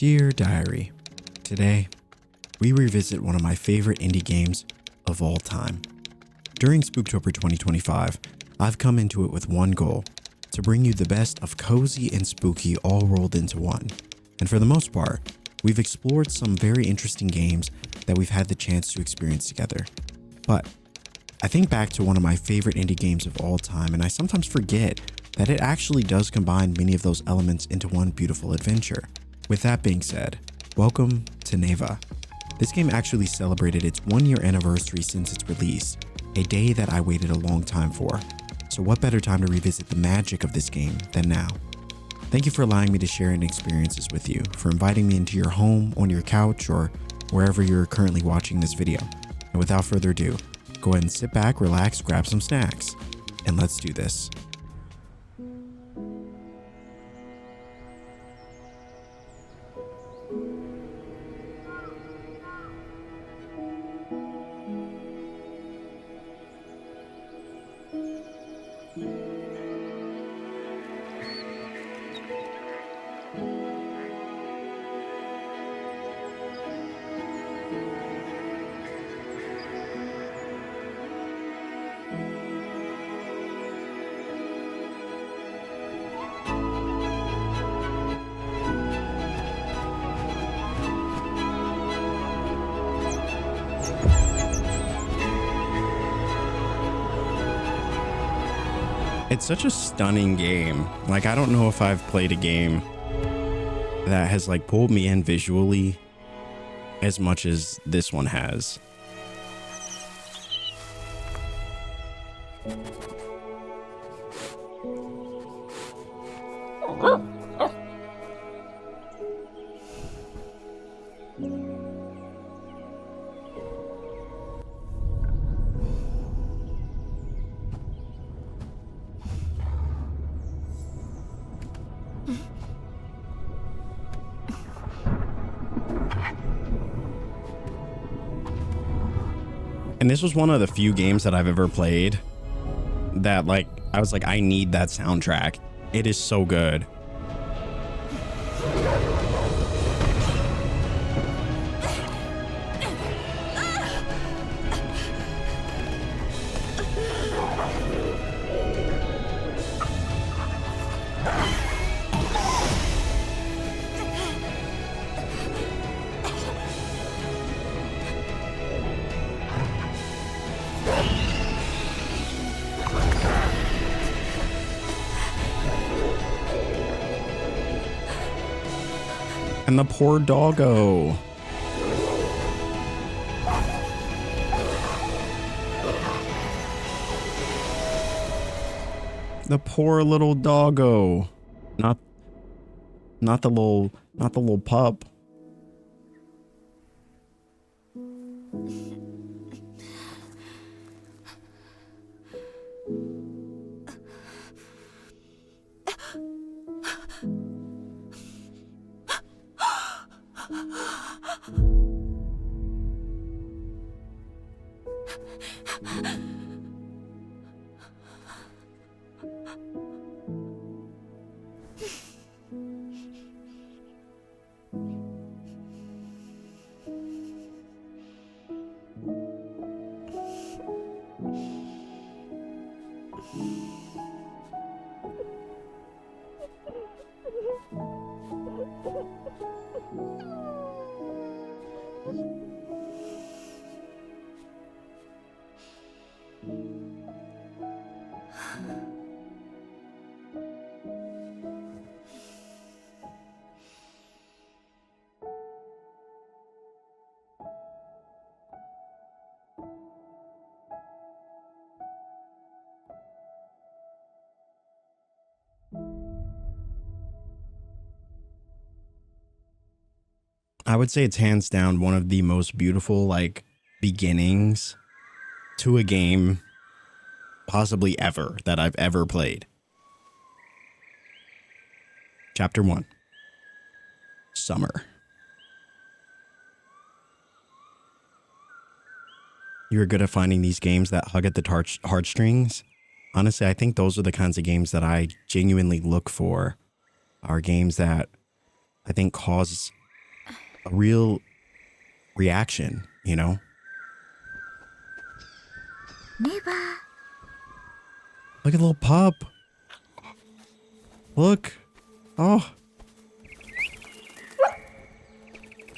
Dear Diary, today we revisit one of my favorite indie games of all time. During Spooktober 2025, I've come into it with one goal, to bring you the best of cozy and spooky all rolled into one. And for the most part, we've explored some very interesting games that we've had the chance to experience together. But I think back to one of my favorite indie games of all time, and I sometimes forget that it actually does combine many of those elements into one beautiful adventure. With that being said, welcome to Neva. This game actually celebrated its 1-year anniversary since its release, a day that I waited a long time for. So what better time to revisit the magic of this game than now? Thank you for allowing me to share any experiences with you, for inviting me into your home, on your couch, or wherever you're currently watching this video. And without further ado, go ahead and sit back, relax, grab some snacks, and let's do this. It's such a stunning game. Like, I don't know if I've played a game that has like pulled me in visually as much as this one has. And this was one of the few games that I've ever played that, like, I was like, I need that soundtrack. It is so good. And the poor doggo. The poor little doggo. Not the little pup. I would say it's hands down one of the most beautiful, like, beginnings to a game possibly ever that I've ever played. Chapter 1. Summer. You're good at finding these games that hug at the heartstrings. Honestly, I think those are the kinds of games that I genuinely look for, are games that I think cause a real reaction, you know? Neva. Look at the little pup. Look. Oh.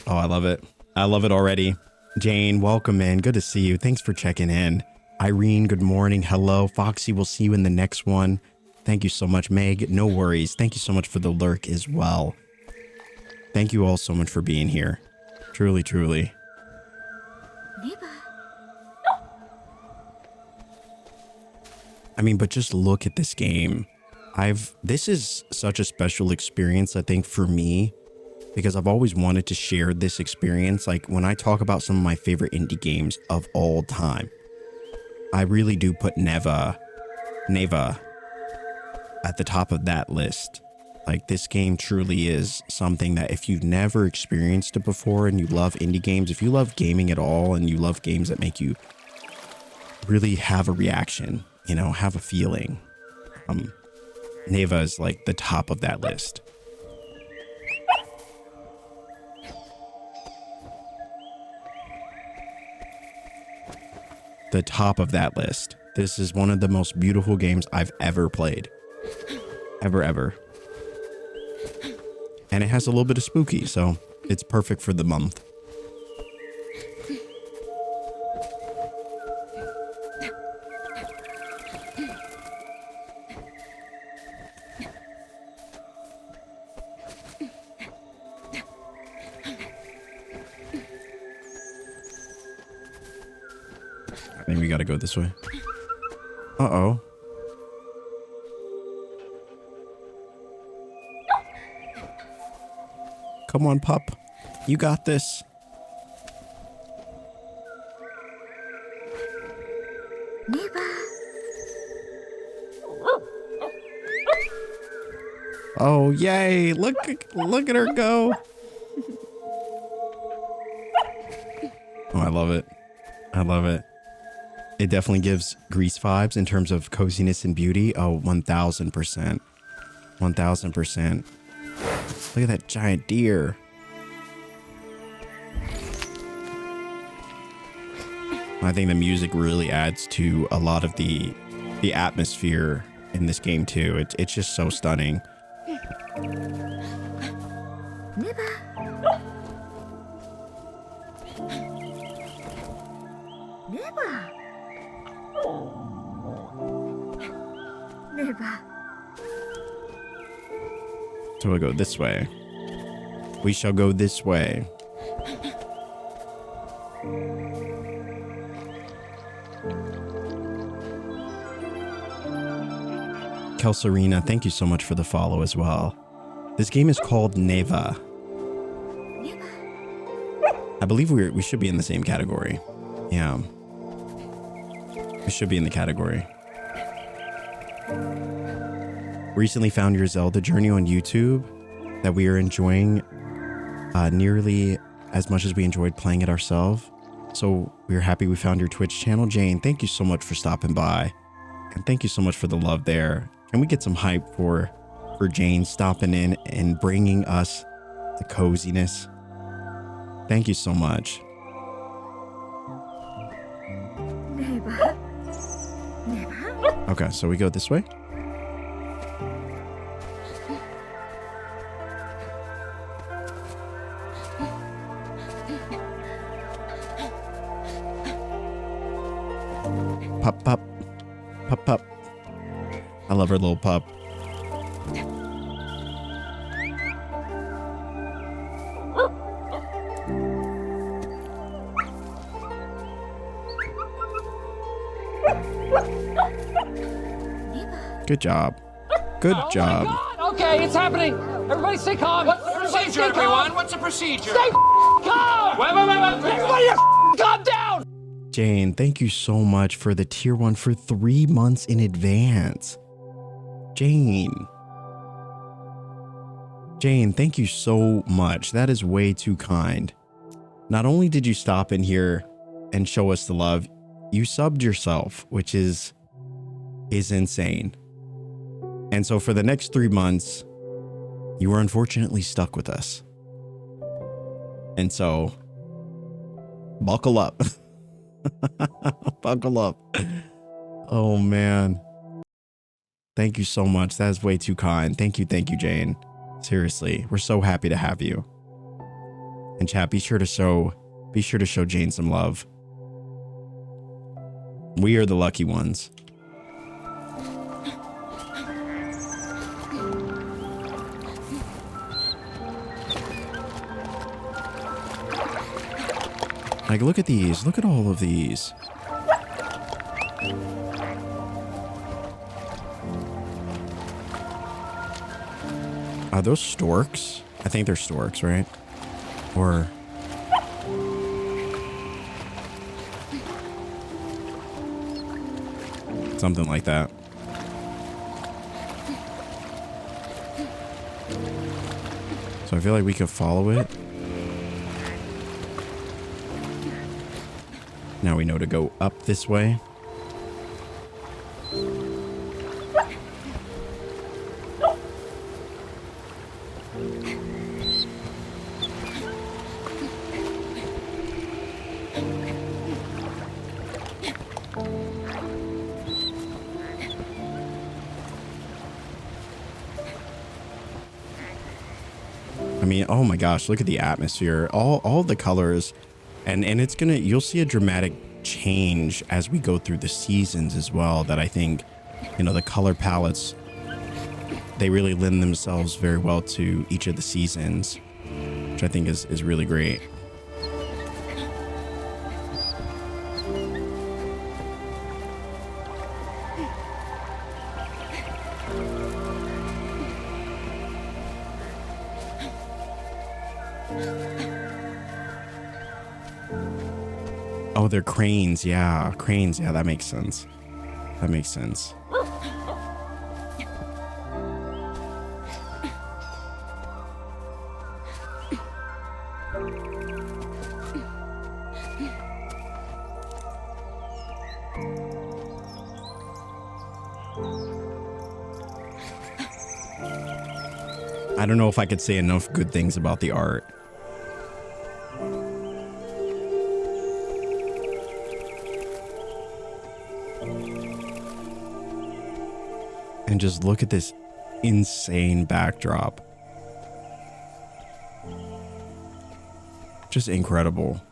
Oh, I love it. I love it already. Jane, welcome in. Good to see you. Thanks for checking in. Irene, good morning. Hello. Foxy, we'll see you in the next one. Thank you so much. Meg, no worries. Thank you so much for the lurk as well. Thank you all so much for being here. Truly, truly. Neva. I mean, but just look at this game. This is such a special experience, I think, for me, because I've always wanted to share this experience. Like when I talk about some of my favorite indie games of all time, I really do put Neva at the top of that list. Like this game truly is something that if you've never experienced it before and you love indie games, if you love gaming at all and you love games that make you really have a reaction, you know, have a feeling, Neva is like the top of that list. The top of that list. This is one of the most beautiful games I've ever played. Ever. And it has a little bit of spooky, so it's perfect for the month. I think we gotta go this way. Uh-oh. Come on, pup. You got this. Neva. Oh, yay. Look at her go. Oh, I love it. I love it. It definitely gives Grease vibes in terms of coziness and beauty. Oh, 1000%. 1000%. Look at that giant deer. I think the music really adds to a lot of the atmosphere in this game too. It's just so stunning. Neva. Neva. Neva. So we'll go this way. We shall go this way. Kelserina, thank you so much for the follow as well. This game is called Neva. I believe we should be in the same category. Yeah. We should be in the category. Recently found your Zelda journey on YouTube that we are enjoying nearly as much as we enjoyed playing it ourselves. So we're happy we found your Twitch channel. Jane, thank you so much for stopping by. And thank you so much for the love there. Can we get some hype for Jane stopping in and bringing us the coziness? Thank you so much. Neva. Neva. Okay, so we go this way. Pup, pup. Pup, pup. I love her little pup. Good job. Good job. My God. Okay, it's happening. Everybody stay calm. What's the procedure, everyone? What's the procedure? Stay calm. Wait. Everybody calm down. Jane, thank you so much for the tier 1 for 3 months in advance. Jane, thank you so much. That is way too kind. Not only did you stop in here and show us the love, you subbed yourself, which is insane. And so for the next 3 months, you were unfortunately stuck with us. And so buckle up. Buckle up. Oh man. Thank you so much. That is way too kind. Thank you, Jane. Seriously, we're so happy to have you. And chat, be sure to show Jane some love. We are the lucky ones. Like, look at these. Look at all of these. Are those storks? I think they're storks, right? Or... something like that. So I feel like we could follow it. Now we know to go up this way. I mean, oh my gosh, look at the atmosphere. All the colors. And it's gonna, you'll see a dramatic change as we go through the seasons as well, that I think, you know, the color palettes, they really lend themselves very well to each of the seasons, which I think is really great. Oh, they're cranes. Yeah, cranes. Yeah, that makes sense. That makes sense. I don't know if I could say enough good things about the art. And just look at this insane backdrop. Just incredible.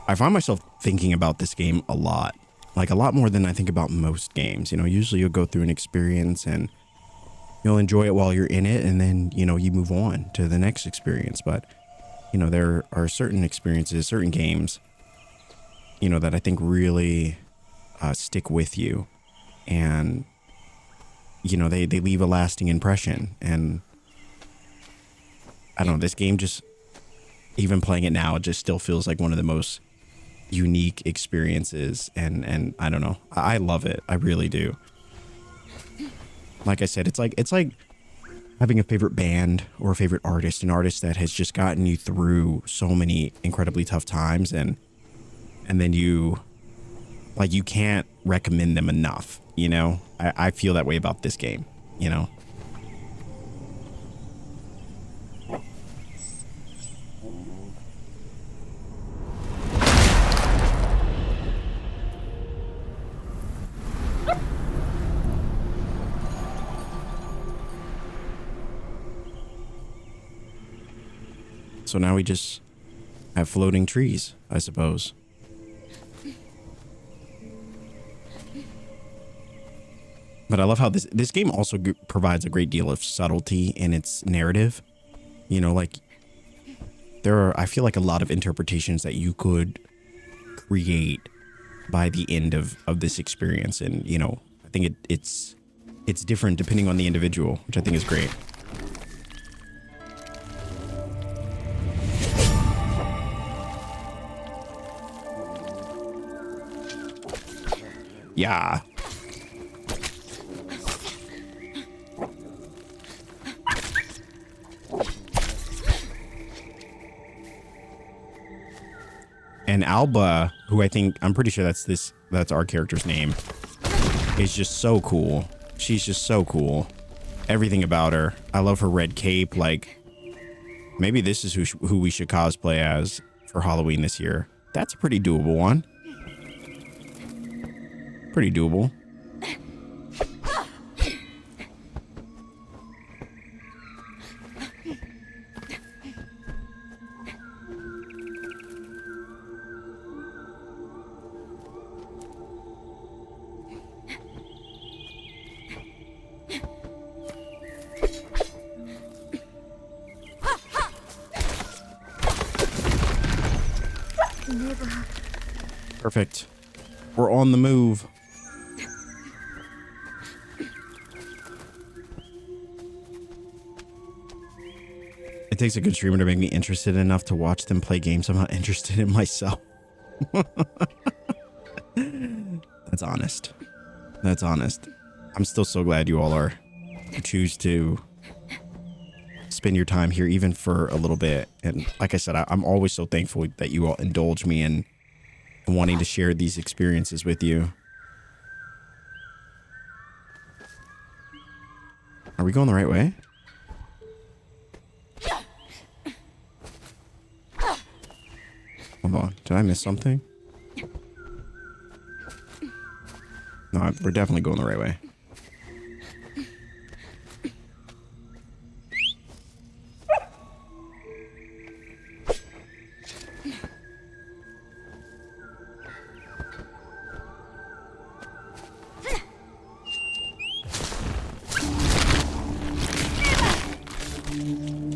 I find myself thinking about this game a lot. Like a lot more than I think about most games. You know, usually you'll go through an experience and you'll enjoy it while you're in it, and then, you know, you move on to the next experience. But, you know, there are certain experiences, certain games, you know, that I think really stick with you, and you know, they leave a lasting impression. And I don't know, this game, just even playing it now, it just still feels like one of the most unique experiences, and I don't know, I love it. I really do. Like I said, it's like having a favorite band or a favorite artist, an artist that has just gotten you through so many incredibly tough times, and then you can't recommend them enough, you know? I feel that way about this game, you know? So now we just have floating trees, I suppose. But I love how this game also provides a great deal of subtlety in its narrative. You know, like there are, I feel like, a lot of interpretations that you could create by the end of this experience. And, you know, I think it's different depending on the individual, which I think is great. Yeah. And Alba, who I'm pretty sure that's our character's name, is just so cool. She's just so cool. Everything about her. I love her red cape. Like, Maybe this is who we should cosplay as for Halloween this year. That's a pretty doable one. Pretty doable. Perfect. We're on the move. It takes a good streamer to make me interested enough to watch them play games I'm not interested in myself. That's honest. That's honest. I'm still so glad you all choose to spend your time here even for a little bit. And like I said, I'm always so thankful that you all indulge me in wanting to share these experiences with you. Are we going the right way? Hold on. Did I miss something? No, we're definitely going the right way.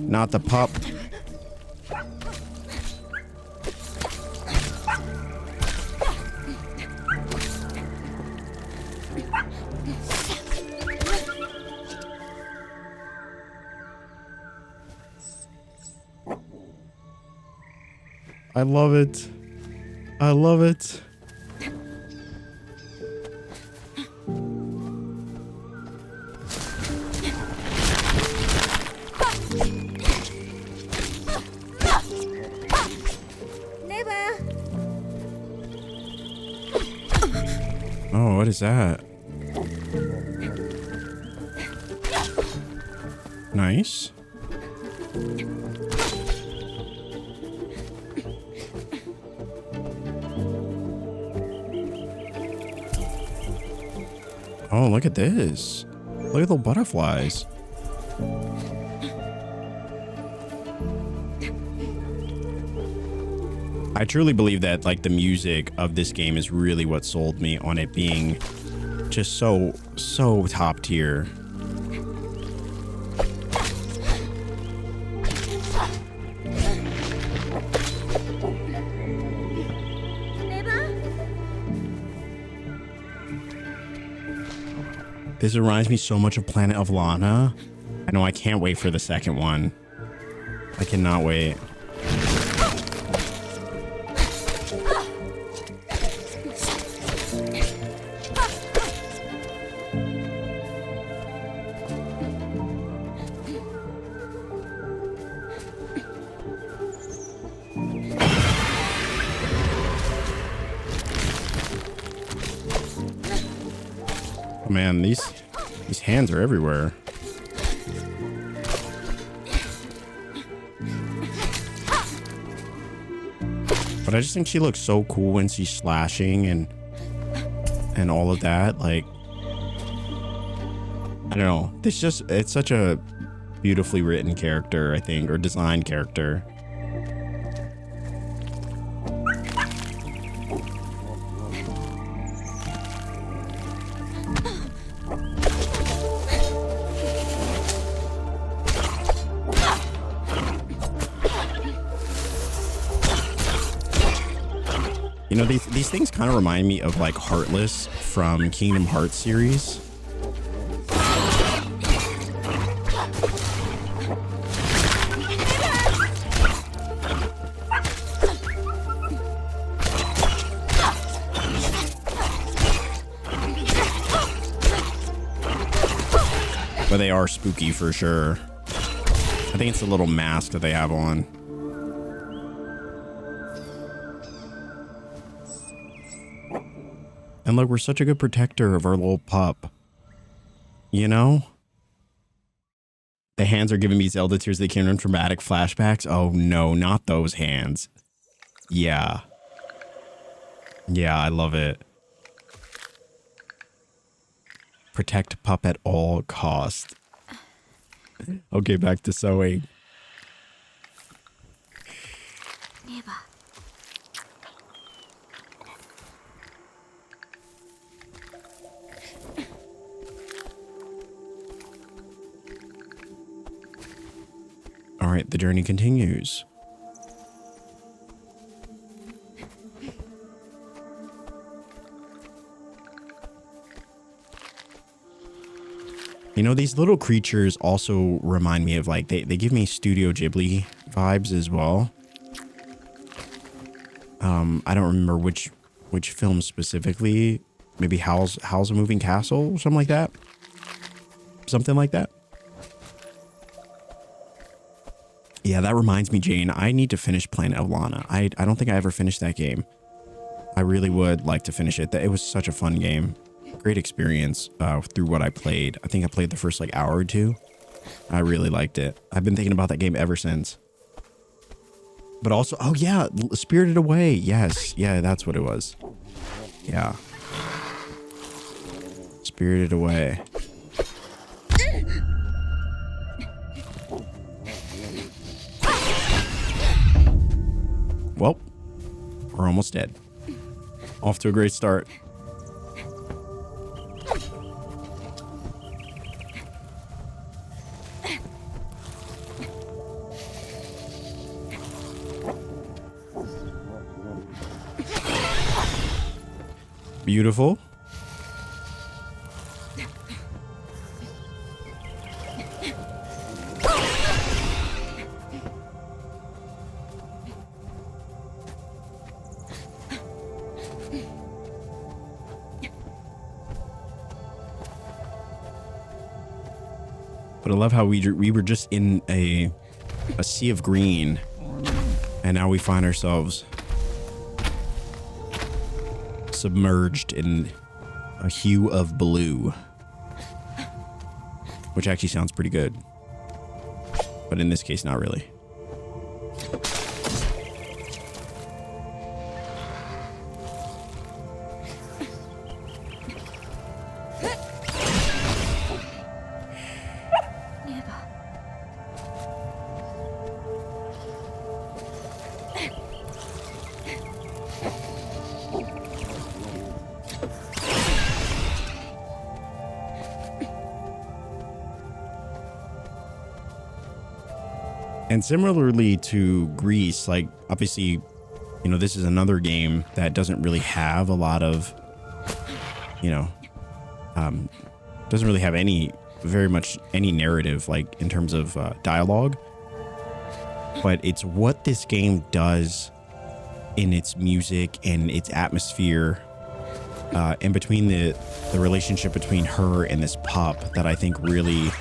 Not the pup. I love it. I love it. Oh, what is that? Nice. Oh, look at this. Look at the little butterflies. I truly believe that like the music of this game is really what sold me on it being just so top tier. This reminds me so much of Planet of Lana. I know I can't wait for the second one. I cannot wait. Oh man, these hands are everywhere. But I just think she looks so cool when she's slashing and all of that. Like, I don't know. It's such a beautifully written character, I think, or designed character. You know, these things kind of remind me of like Heartless from Kingdom Hearts series. But they are spooky for sure. I think it's the little mask that they have on. And look, we're such a good protector of our little pup. You know? The hands are giving me Zelda Tears of the Kingdom dramatic flashbacks. Oh no, not those hands. Yeah. Yeah, I love it. Protect pup at all cost. Okay, back to sewing. Neva. All right, the journey continues. You know, these little creatures also remind me of, like, they give me Studio Ghibli vibes as well. I don't remember which film specifically. Maybe Howl's a Moving Castle or something like that. Something like that. Yeah, that reminds me, Jane, I need to finish playing Elana. I don't think I ever finished that game. I really would like to finish it. It was such a fun game. Great experience through what I played. I think I played the first like hour or two. I really liked it. I've been thinking about that game ever since. But also, oh yeah, Spirited Away. Yes, yeah, that's what it was. Yeah. Spirited Away. Well, we're almost dead. Off to a great start. Beautiful. But I love how we were just in a sea of green, and now we find ourselves submerged in a hue of blue, which actually sounds pretty good, but in this case, not really. And similarly to Greece, like obviously, you know, this is another game that doesn't really have a lot of, you know, doesn't really have very much any narrative, like in terms of dialogue. But it's what this game does in its music and its atmosphere, and between the relationship between her and this pup that I think really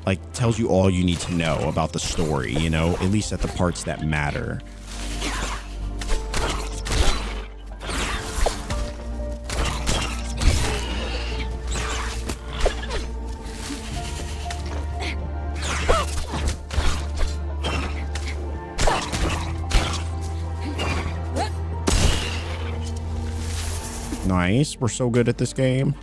like tells you all you need to know about the story, you know, at least at the parts that matter. Nice, we're so good at this game.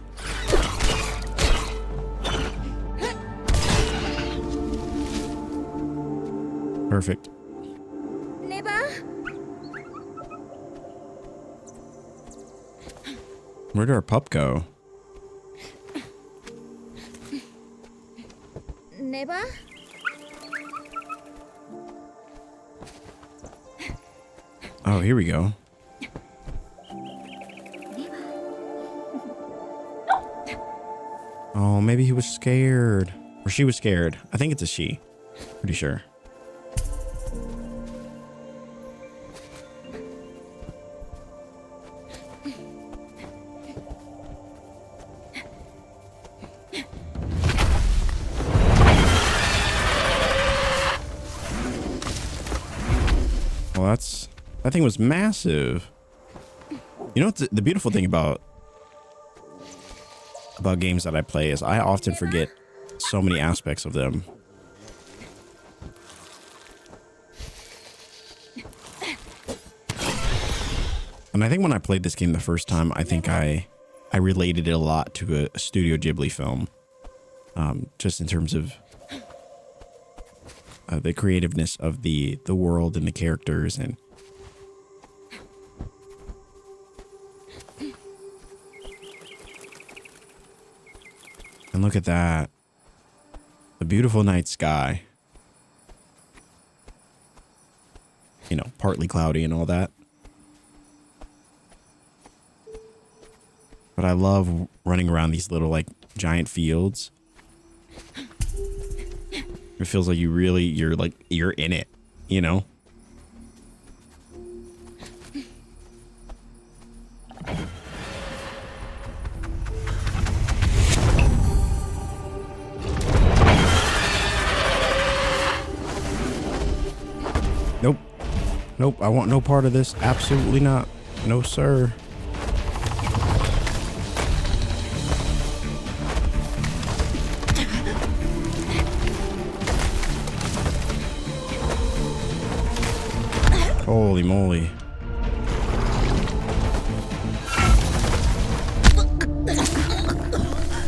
Perfect. Neva? Where did our pup go? Neva? Oh, here we go. Oh, maybe he was scared. Or she was scared. I think it's a she. Pretty sure. Well, that thing was massive. You know what's the beautiful thing about about games that I play is I often forget so many aspects of them. And I think when I played this game the first time, I think I related it a lot to a Studio Ghibli film. Just in terms of the creativeness of the world and the characters. And look at that. The beautiful night sky. You know, partly cloudy and all that. But I love running around these little, like, giant fields. It feels like you're in it, you know? Nope. Nope, I want no part of this. Absolutely not. No, sir. Holy moly.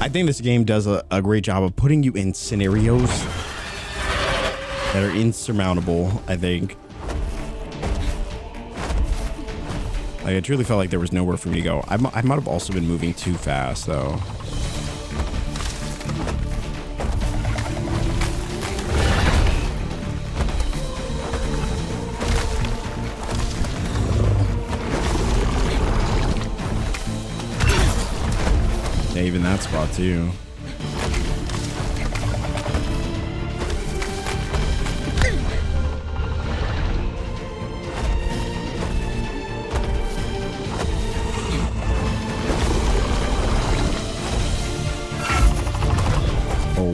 I think this game does a great job of putting you in scenarios that are insurmountable, I think. Like, I truly felt like there was nowhere for me to go. I might have also been moving too fast, though. Yeah, even that spot, too.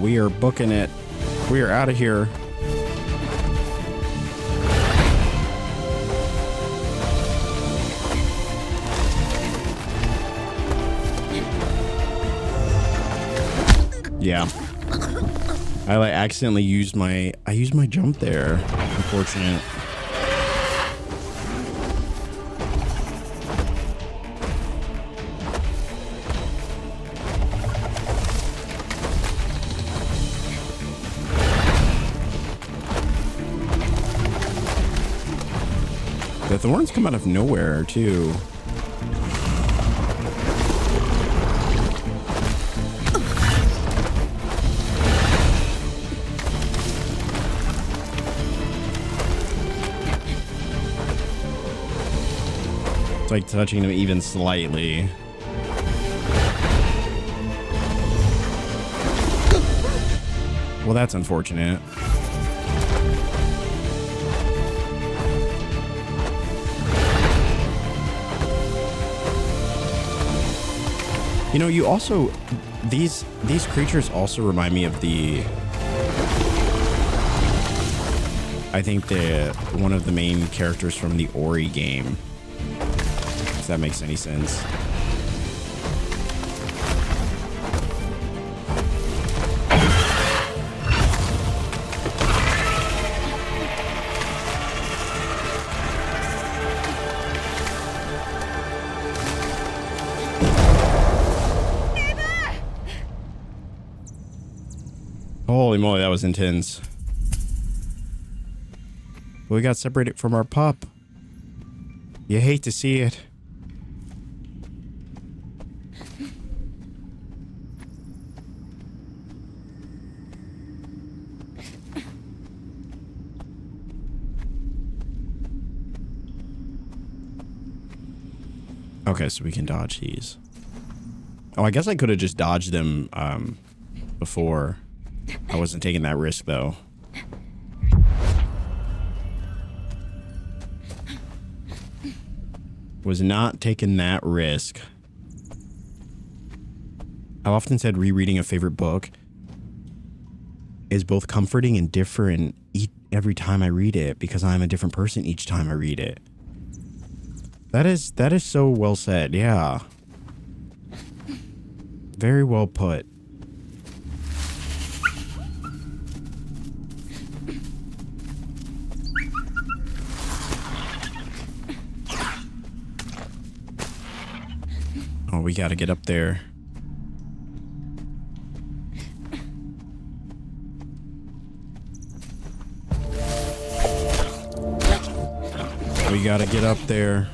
We are booking it. We are out of here. Yeah. I like accidentally used my jump there. Unfortunate. The thorns come out of nowhere, too. It's like touching them even slightly. Well, that's unfortunate. You know, you also, these creatures also remind me of I think one of the main characters from the Ori game, if that makes any sense. Holy moly, that was intense. We got separated from our pup. You hate to see it. Okay, so we can dodge these. Oh, I guess I could have just dodged them before. I wasn't taking that risk, though. Was not taking that risk. I've often said rereading a favorite book is both comforting and different every time I read it, because I'm a different person each time I read it. That is so well said, yeah. Very well put. Oh, we gotta get up there. We gotta get up there.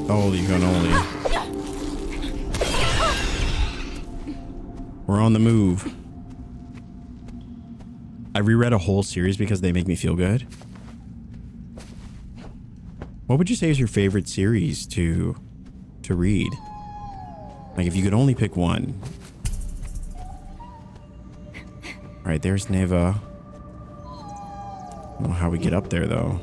Holy cannoli. We're on the move. I reread a whole series because they make me feel good. What would you say is your favorite series to read? Like if you could only pick one. All right, there's Neva. I don't know how we get up there though.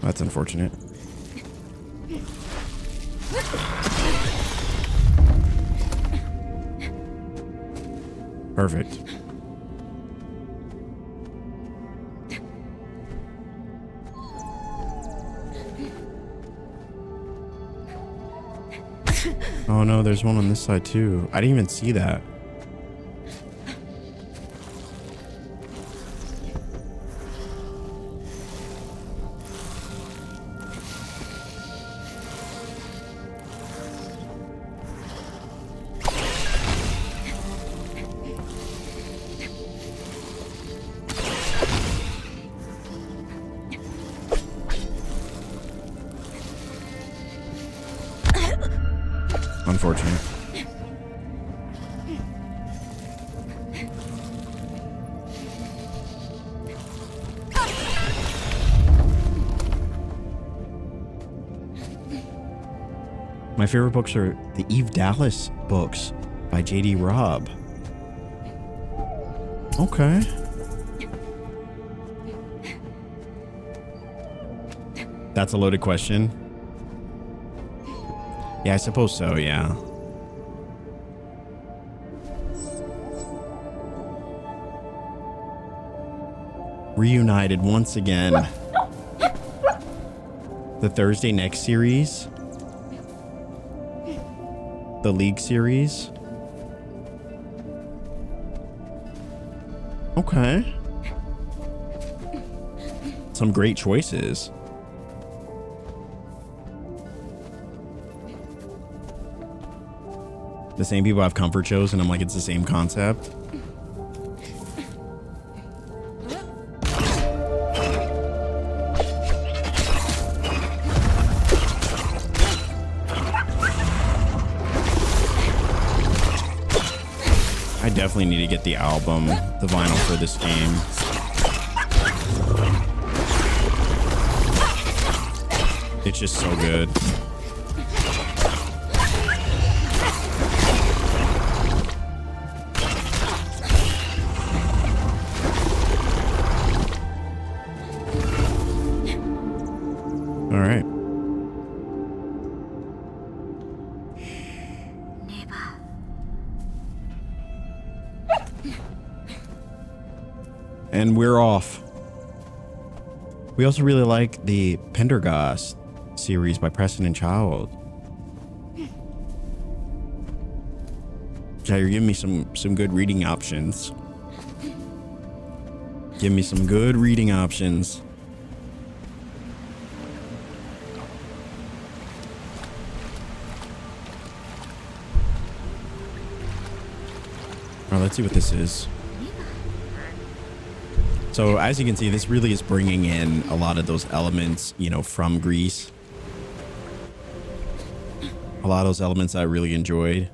That's unfortunate. Perfect. Oh no, there's one on this side too. I didn't even see that. Unfortunate. My favorite books are the Eve Dallas books by J.D. Robb. Okay. That's a loaded question. Yeah, I suppose so, yeah. Reunited once again. The Thursday Next series. The League series. Okay. Some great choices. The same people have comfort shows, and I'm like, it's the same concept. I definitely need to get the album, the vinyl for this game. It's just so good. All right. Neva. And we're off. We also really like the Pendergast series by Preston and Child. Yeah, you're giving me some good reading options. Give me some good reading options. All right, let's see what this is. So as you can see, this really is bringing in a lot of those elements, you know, from Greece. A lot of those elements I really enjoyed.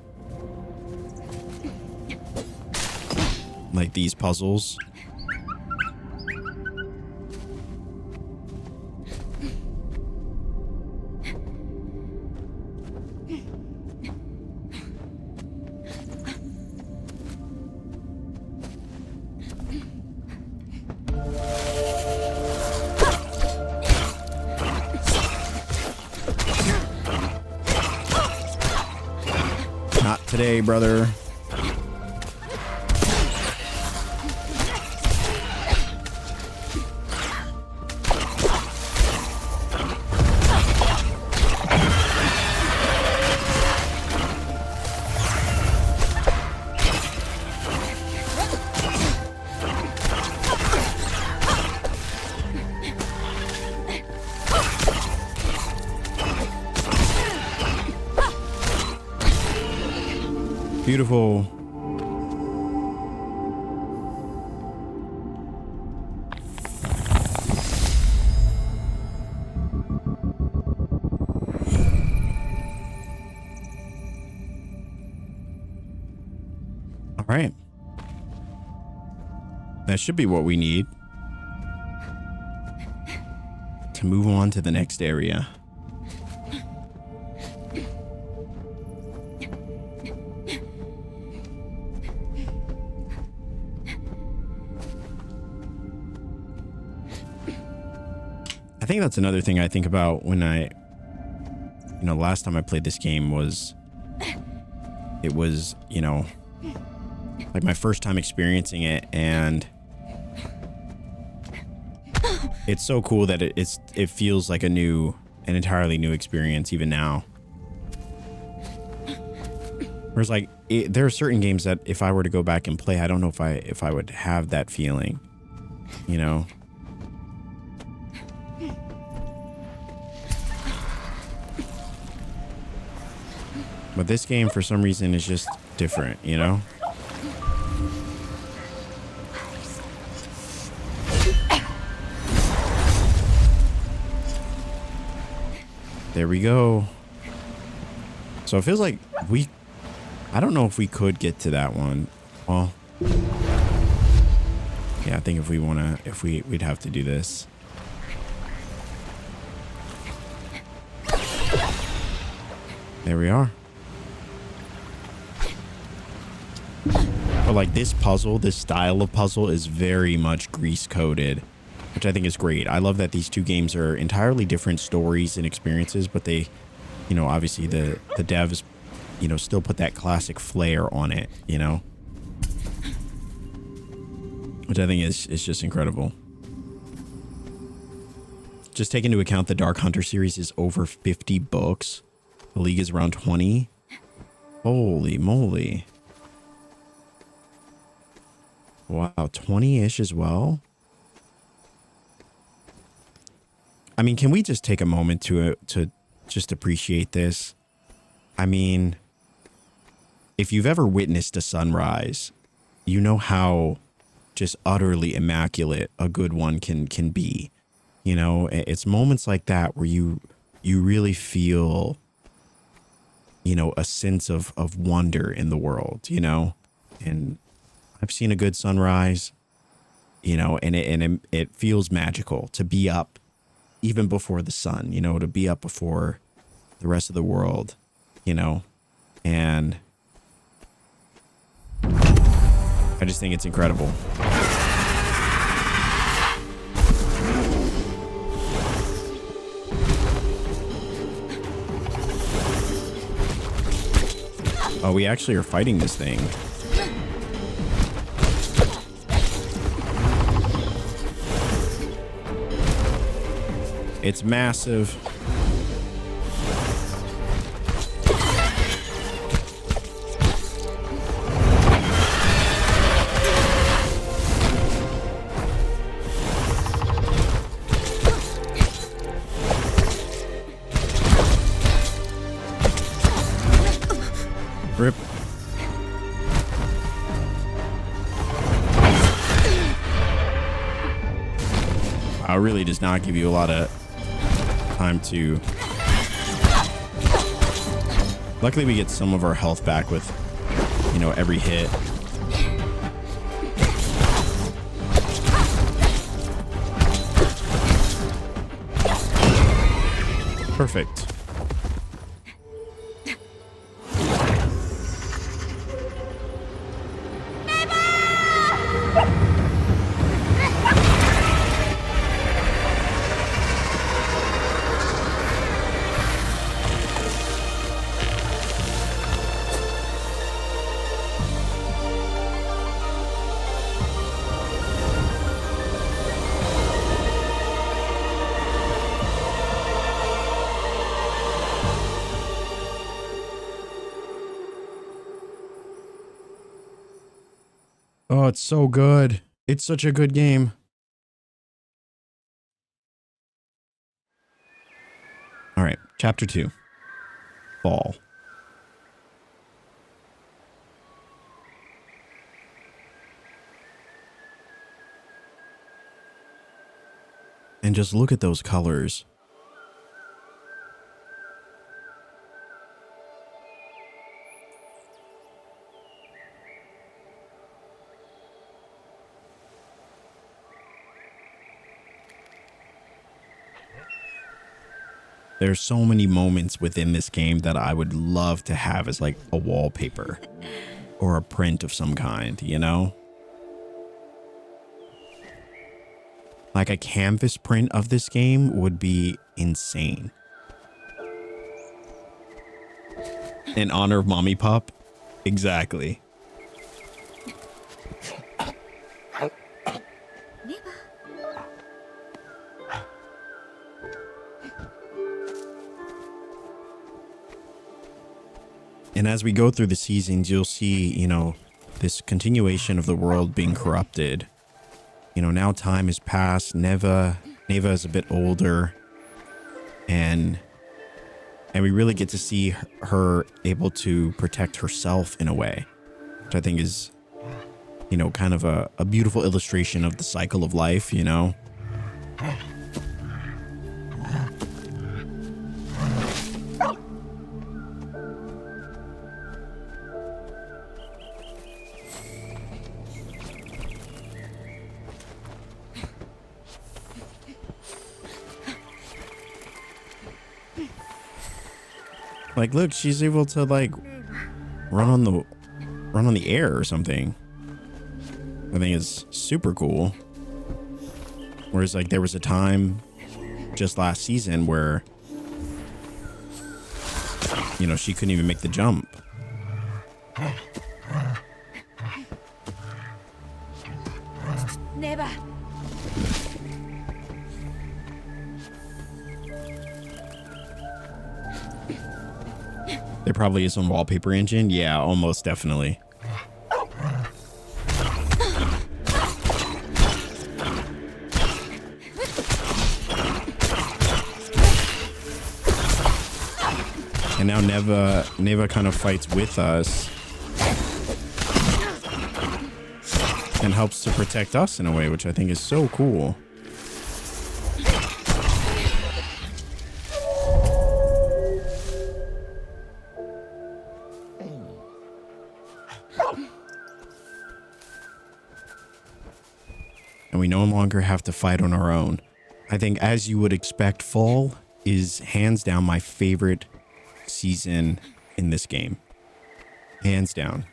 Like these puzzles. today, brother. Beautiful. All right. That should be what we need to move on to the next area. I think that's another thing I think about when last time I played this game was, it was, like my first time experiencing it, and it's so cool that it feels like an entirely new experience even now. Whereas like there are certain games that if I were to go back and play, I don't know if I would have that feeling, But this game, for some reason, is just different, There we go. So it feels like I don't know if we could get to that one. Well, yeah, I think if we'd have to do this. There we are. But like this style of puzzle is very much grease coated, which I think is great. I love that these two games are entirely different stories and experiences, but they, obviously the devs, still put that classic flair on it, which I think is just incredible. Just take into account the Dark Hunter series is over 50 books. The League is around 20. Holy moly. Wow, 20-ish as well. I mean, can we just take a moment to just appreciate this? I mean, if you've ever witnessed a sunrise, you know how just utterly immaculate a good one can be. It's moments like that where you really feel, a sense of wonder in the world, and I've seen a good sunrise, and it feels magical to be up even before the sun, to be up before the rest of the world, and I just think it's incredible. Oh, we actually are fighting this thing. It's massive. Rip. It really does not give you a lot of time to... Luckily we get some of our health back with, every hit. Perfect. Oh, it's so good. It's such a good game. All right, chapter 2. Fall. And just look at those colors. There's so many moments within this game that I would love to have as like a wallpaper or a print of some kind, you know? Like a canvas print of this game would be insane. In honor of Mommy Pop? Exactly. Neva. And as we go through the seasons, you'll see, you know, this continuation of the world being corrupted. You know, now time has passed. Neva is a bit older, and we really get to see her able to protect herself in a way, which I think is, you know, kind of a beautiful illustration of the cycle of life, you know? Like, look, she's able to like run on the air or something. I think it's super cool. Whereas like there was a time just last season where, you know, she couldn't even make the jump. Neva. There probably is some wallpaper engine. Yeah, almost definitely. And now Neva kind of fights with us and helps to protect us in a way, which I think is so cool. And we no longer have to fight on our own. I think, as you would expect, fall is hands down my favorite season in this game. Hands down.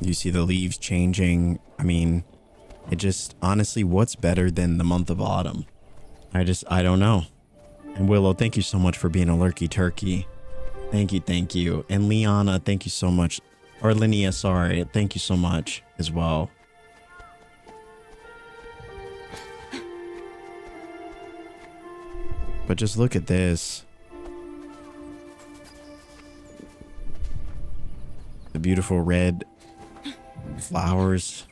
You see the leaves changing. I mean, it just, honestly, what's better than the month of autumn? I don't know. And Willow, thank you so much for being a lurky turkey. Thank you. And Liana, thank you so much. Or Linnea, sorry. Thank you so much as well. But just look at this. The beautiful red flowers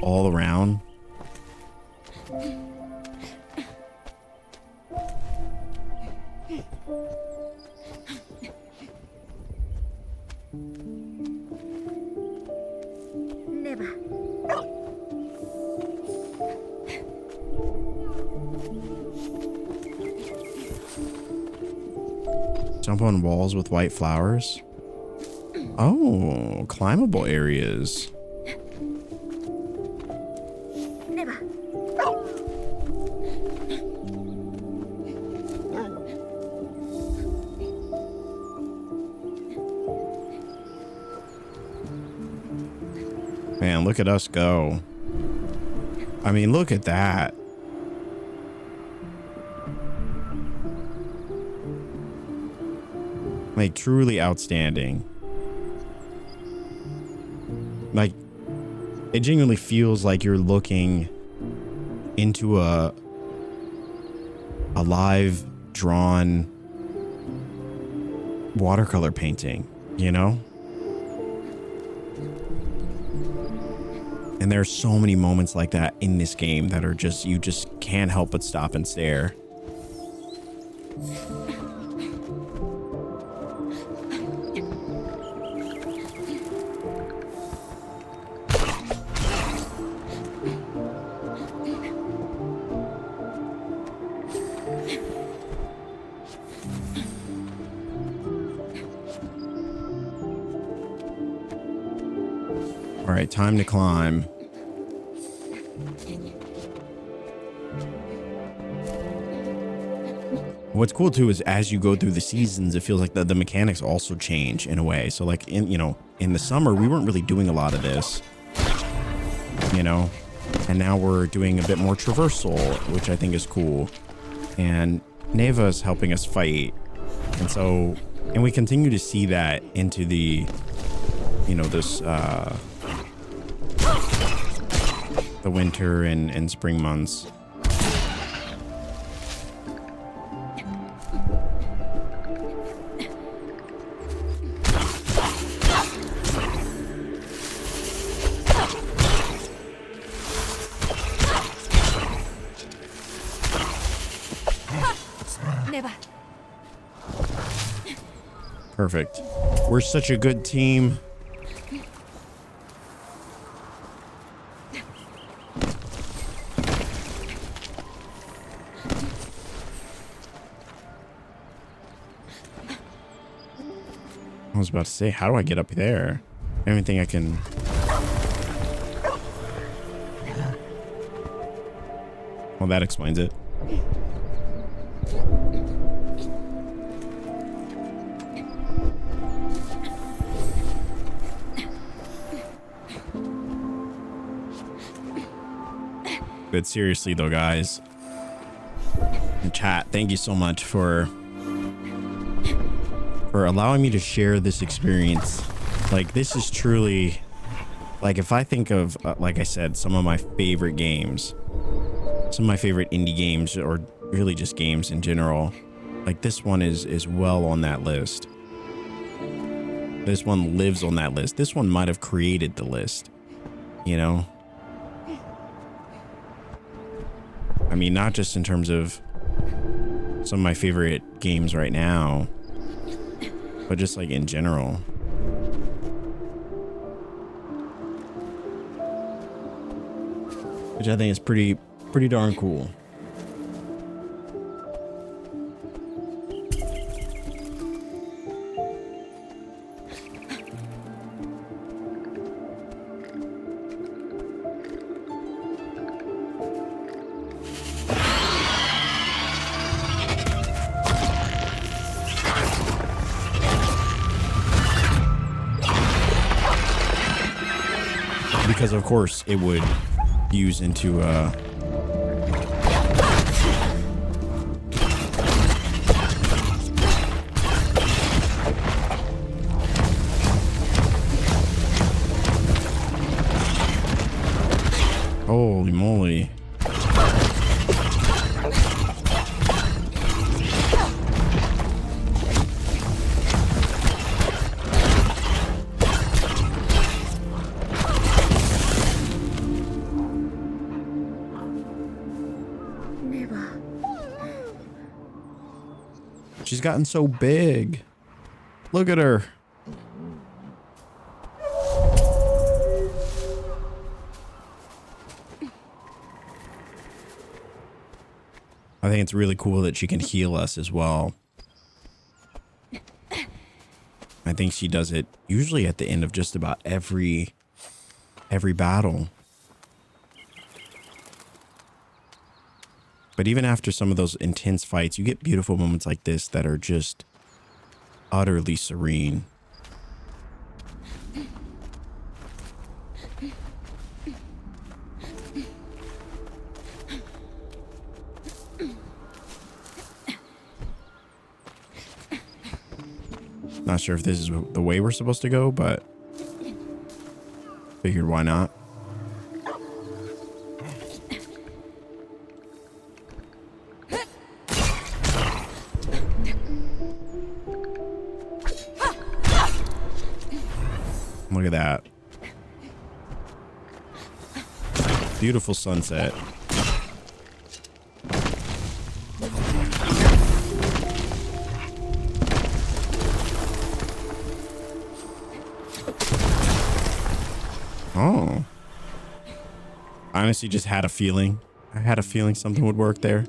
all around. Neva. Jump on walls with white flowers. Oh, climbable areas. Neva. Man, look at us go. I mean, look at that. Like, truly outstanding. Like, it genuinely feels like you're looking into a live drawn watercolor painting, you know? And there's so many moments like that in this game that are just, you just can't help but stop and stare. All right, time to climb. What's cool too is as you go through the seasons, it feels like the mechanics also change in a way. So like in, you know, in the summer, we weren't really doing a lot of this, you know, and now we're doing a bit more traversal, which I think is cool. And Neva is helping us fight. And so, and we continue to see that into the, you know, this, the winter and spring months. Neva. Perfect. We're such a good team. I was about to say, how do I get up there? I don't even think I can. Well, that explains it. But seriously though, guys, in chat, thank you so much for allowing me to share this experience. Like, this is truly, like, if I think of, like I said, some of my favorite games, some of my favorite indie games, or really just games in general, like this one is well on that list. This one lives on that list. This one might have created the list, you know? I mean, not just in terms of some of my favorite games right now, but just like in general. Which I think is pretty darn cool. Because of course it would use into holy moly. She's gotten so big. Look at her. I think it's really cool that she can heal us as well. I think she does it usually at the end of just about every battle. But even after some of those intense fights, you get beautiful moments like this that are just utterly serene. Not sure if this is the way we're supposed to go, but figured why not. Look at that. Beautiful sunset. Oh. I honestly just had a feeling. I had a feeling something would work there.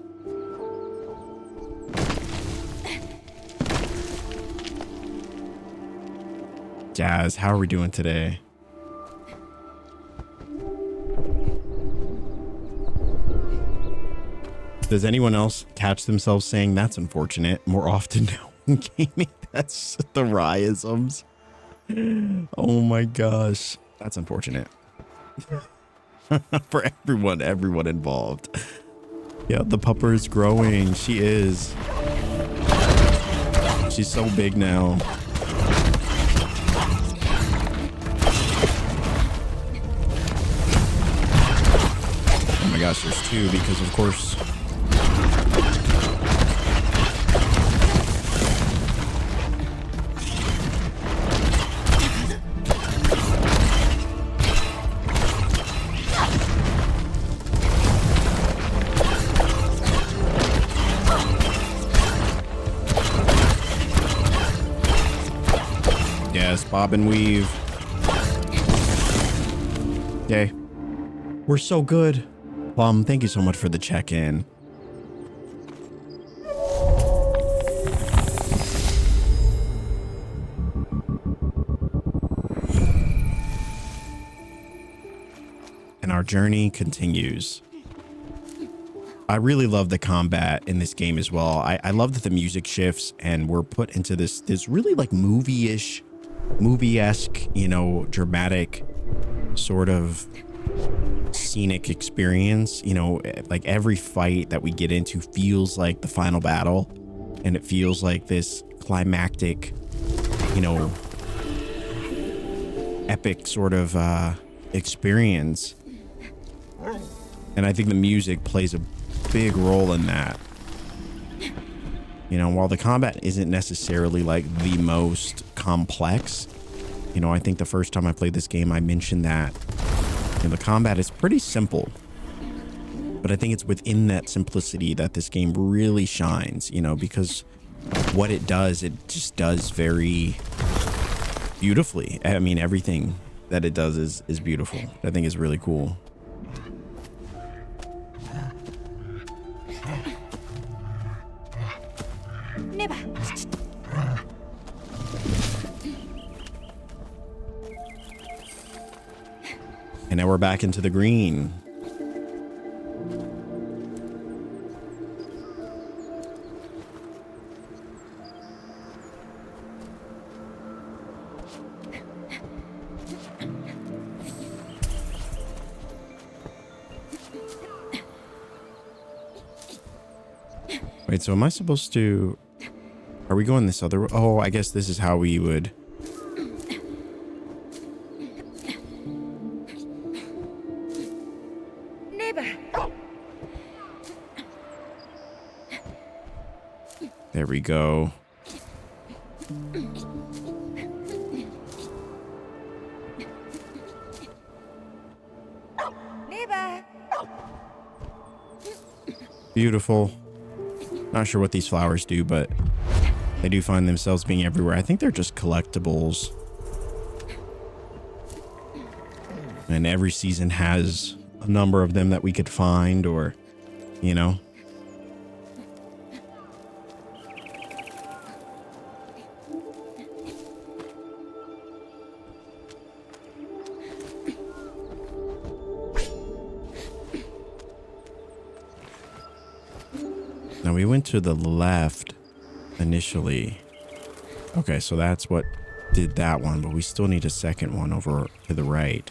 Jazz, how are we doing today? Does anyone else catch themselves saying that's unfortunate more often now in gaming? That's the Ryisms. Oh my gosh. That's unfortunate. For everyone involved. Yeah, the pupper is growing. She is. She's so big now. Oh my gosh, there's two because of course. Yes, bob and weave. Yay. We're so good. Plum, thank you so much for the check-in. And our journey continues. I really love the combat in this game as well. I love that the music shifts and we're put into this really like movie-esque, you know, dramatic sort of scenic experience. You know, like every fight that we get into feels like the final battle, and it feels like this climactic, you know, epic sort of experience. And I think the music plays a big role in that. You know, while the combat isn't necessarily like the most complex, you know, I think the first time I played this game, I mentioned that, you know, the combat is pretty simple, but I think it's within that simplicity that this game really shines, you know, because what it does, it just does very beautifully. I mean, everything that it does is beautiful. I think is really cool. Never. And now we're back into the green. Wait, so am I supposed to... Are we going this other way? Oh, I guess this is how we would... Never. There we go. Never. Beautiful. Not sure what these flowers do, but they do find themselves being everywhere. I think they're just collectibles. And every season has a number of them that we could find, or, you know. Now we went to the left initially. Okay, so that's what did that one, but we still need a second one over to the right.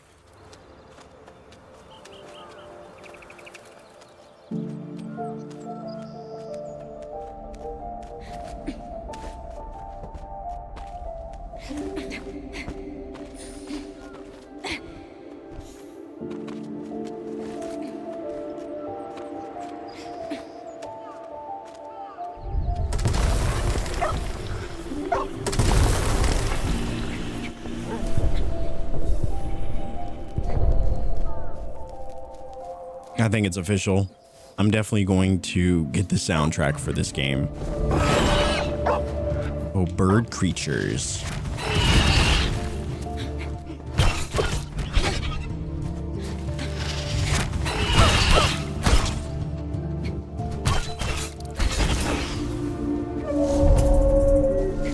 I think it's official. I'm definitely going to get the soundtrack for this game. Oh, bird creatures.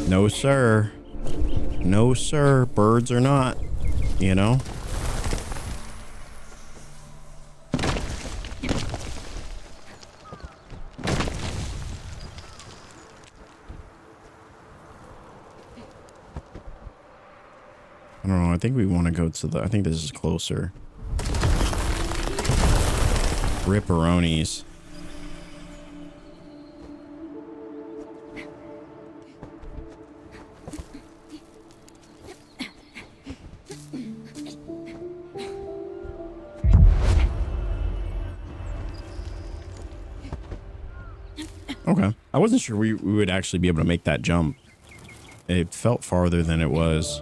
No, sir. No, sir. Birds are not, you know? I don't know. I think we want to go to the... I think this is closer. Ripperonis. Okay. I wasn't sure we would actually be able to make that jump. It felt farther than it was.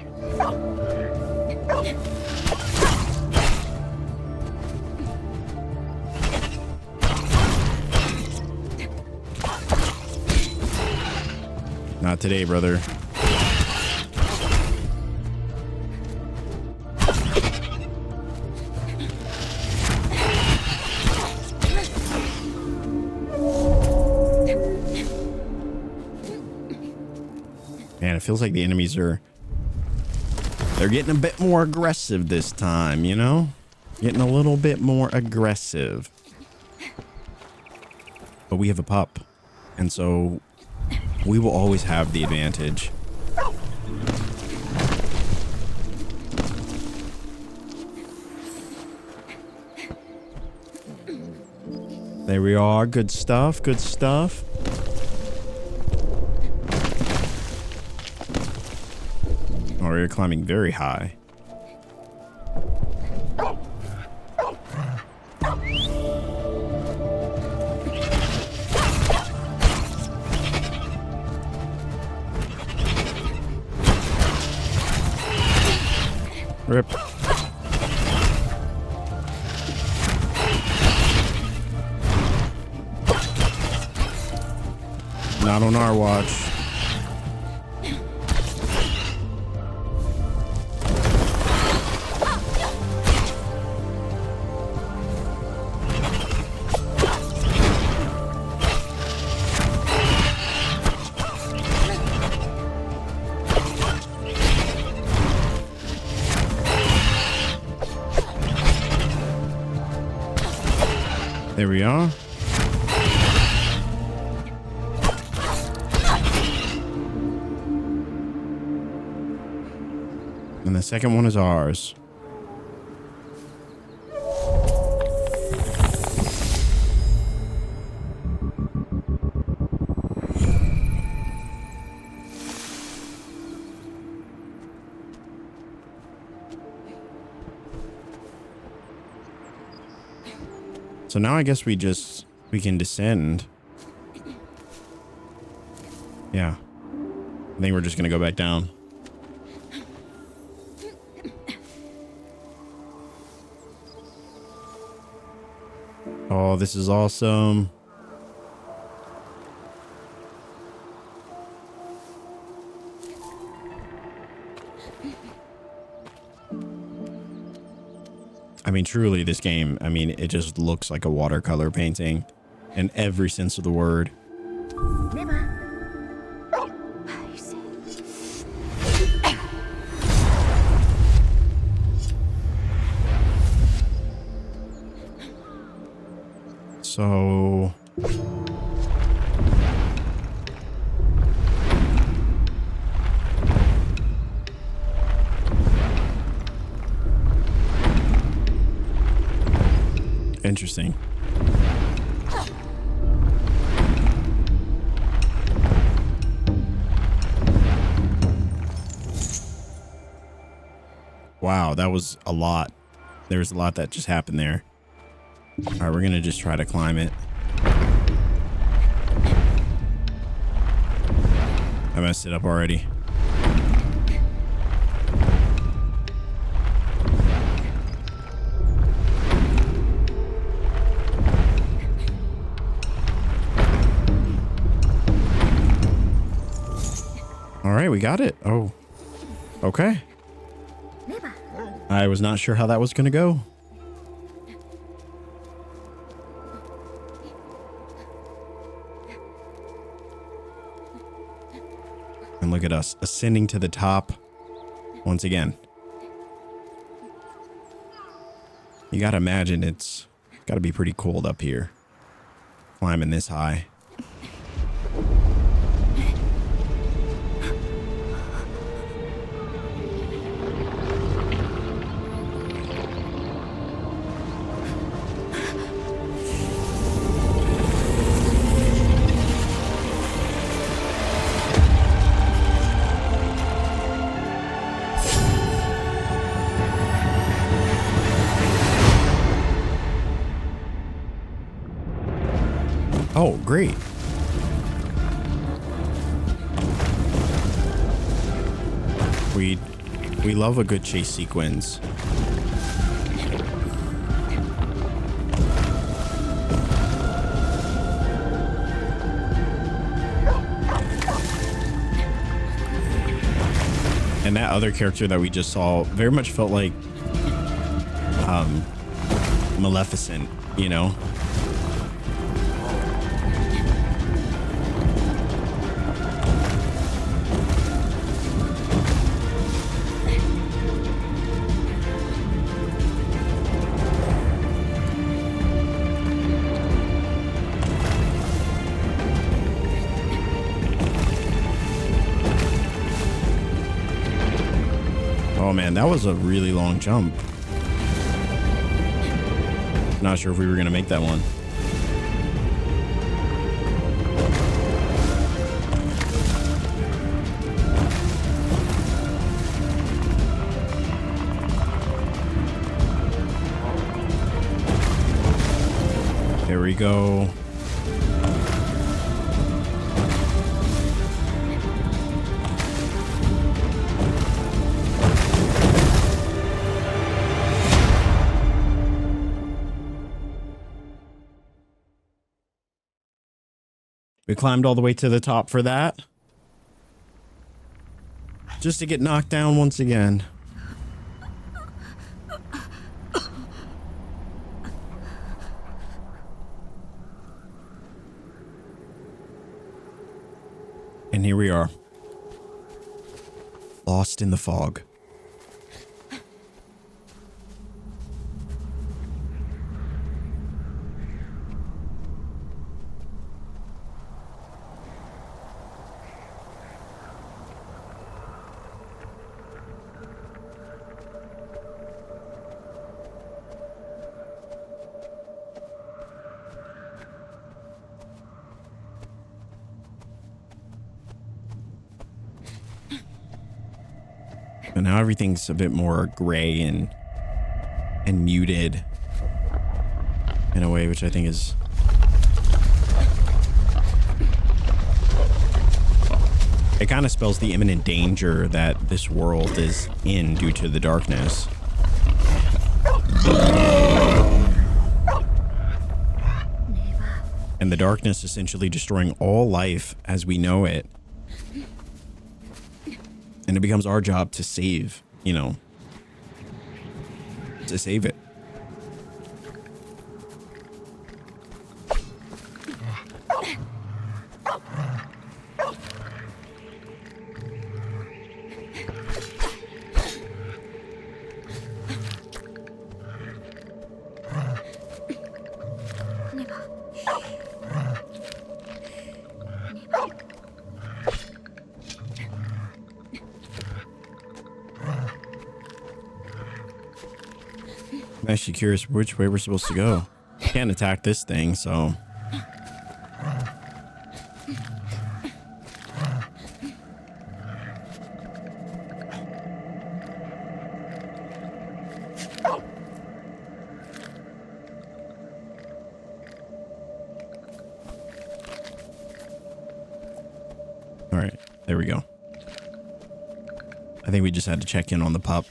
Not today, brother. Man, it feels like the enemies are... They're getting a bit more aggressive this time, you know? Getting a little bit more aggressive. But we have a pup. And so we will always have the advantage. There we are. Good stuff. Good stuff. Oh, we're climbing very high. Rip. Not on our watch. There we are. And the second one is ours. So now I guess we can descend. Yeah. I think we're just going to go back down. Oh, this is awesome. I mean, truly, this game, I mean, it just looks like a watercolor painting in every sense of the word. Neva. So... Interesting. Wow, that was a lot. There was a lot that just happened there. All right, we're gonna just try to climb it. I messed it up already. got it. Oh, okay. Neva. I was not sure how that was going to go. And look at us ascending to the top once again. You got to imagine it's got to be pretty cold up here, climbing this high. Oh, great. We love a good chase sequence. And that other character that we just saw very much felt like Maleficent, you know? Oh man, that was a really long jump. Not sure if we were gonna make that one. There we go. We climbed all the way to the top for that. Just to get knocked down once again. And here we are. Lost in the fog. And now everything's a bit more gray and muted in a way, which I think is it kind of spells the imminent danger that this world is in due to the darkness. And the darkness essentially destroying all life as we know it. And it becomes our job to save, you know, to save it. I'm actually curious which way we're supposed to go. Can't attack this thing, so. All right, there we go. I think we just had to check in on the pup.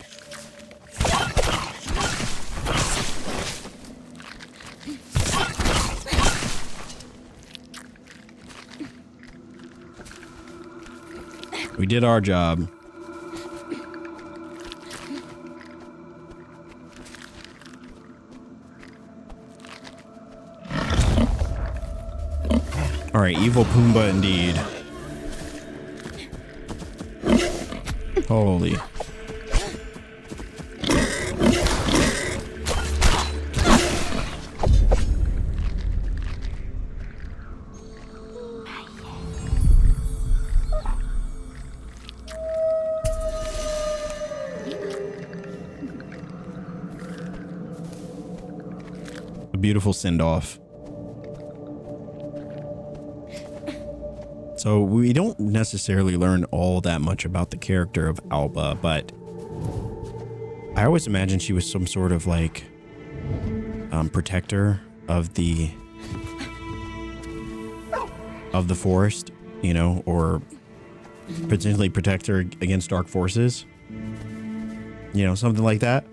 We did our job. All right, evil Pumbaa indeed. Holy. A beautiful send-off. So we don't necessarily learn all that much about the character of Alba, but I always imagined she was some sort of like protector of the forest, you know, or potentially protector against dark forces, you know, something like that.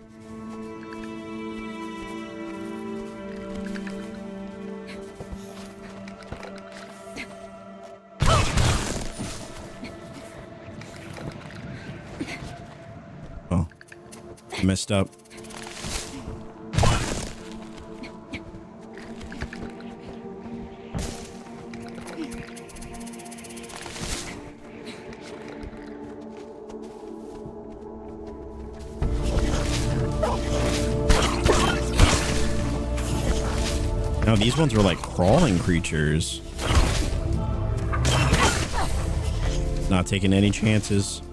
Messed up. No, these ones were like crawling creatures. Not taking any chances.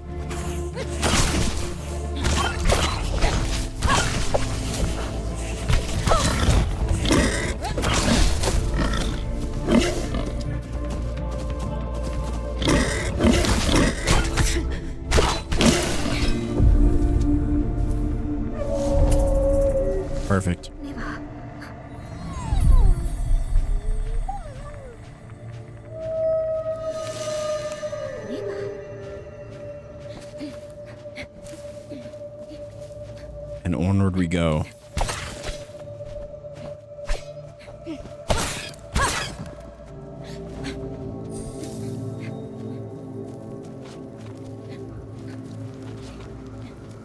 Perfect. And onward we go.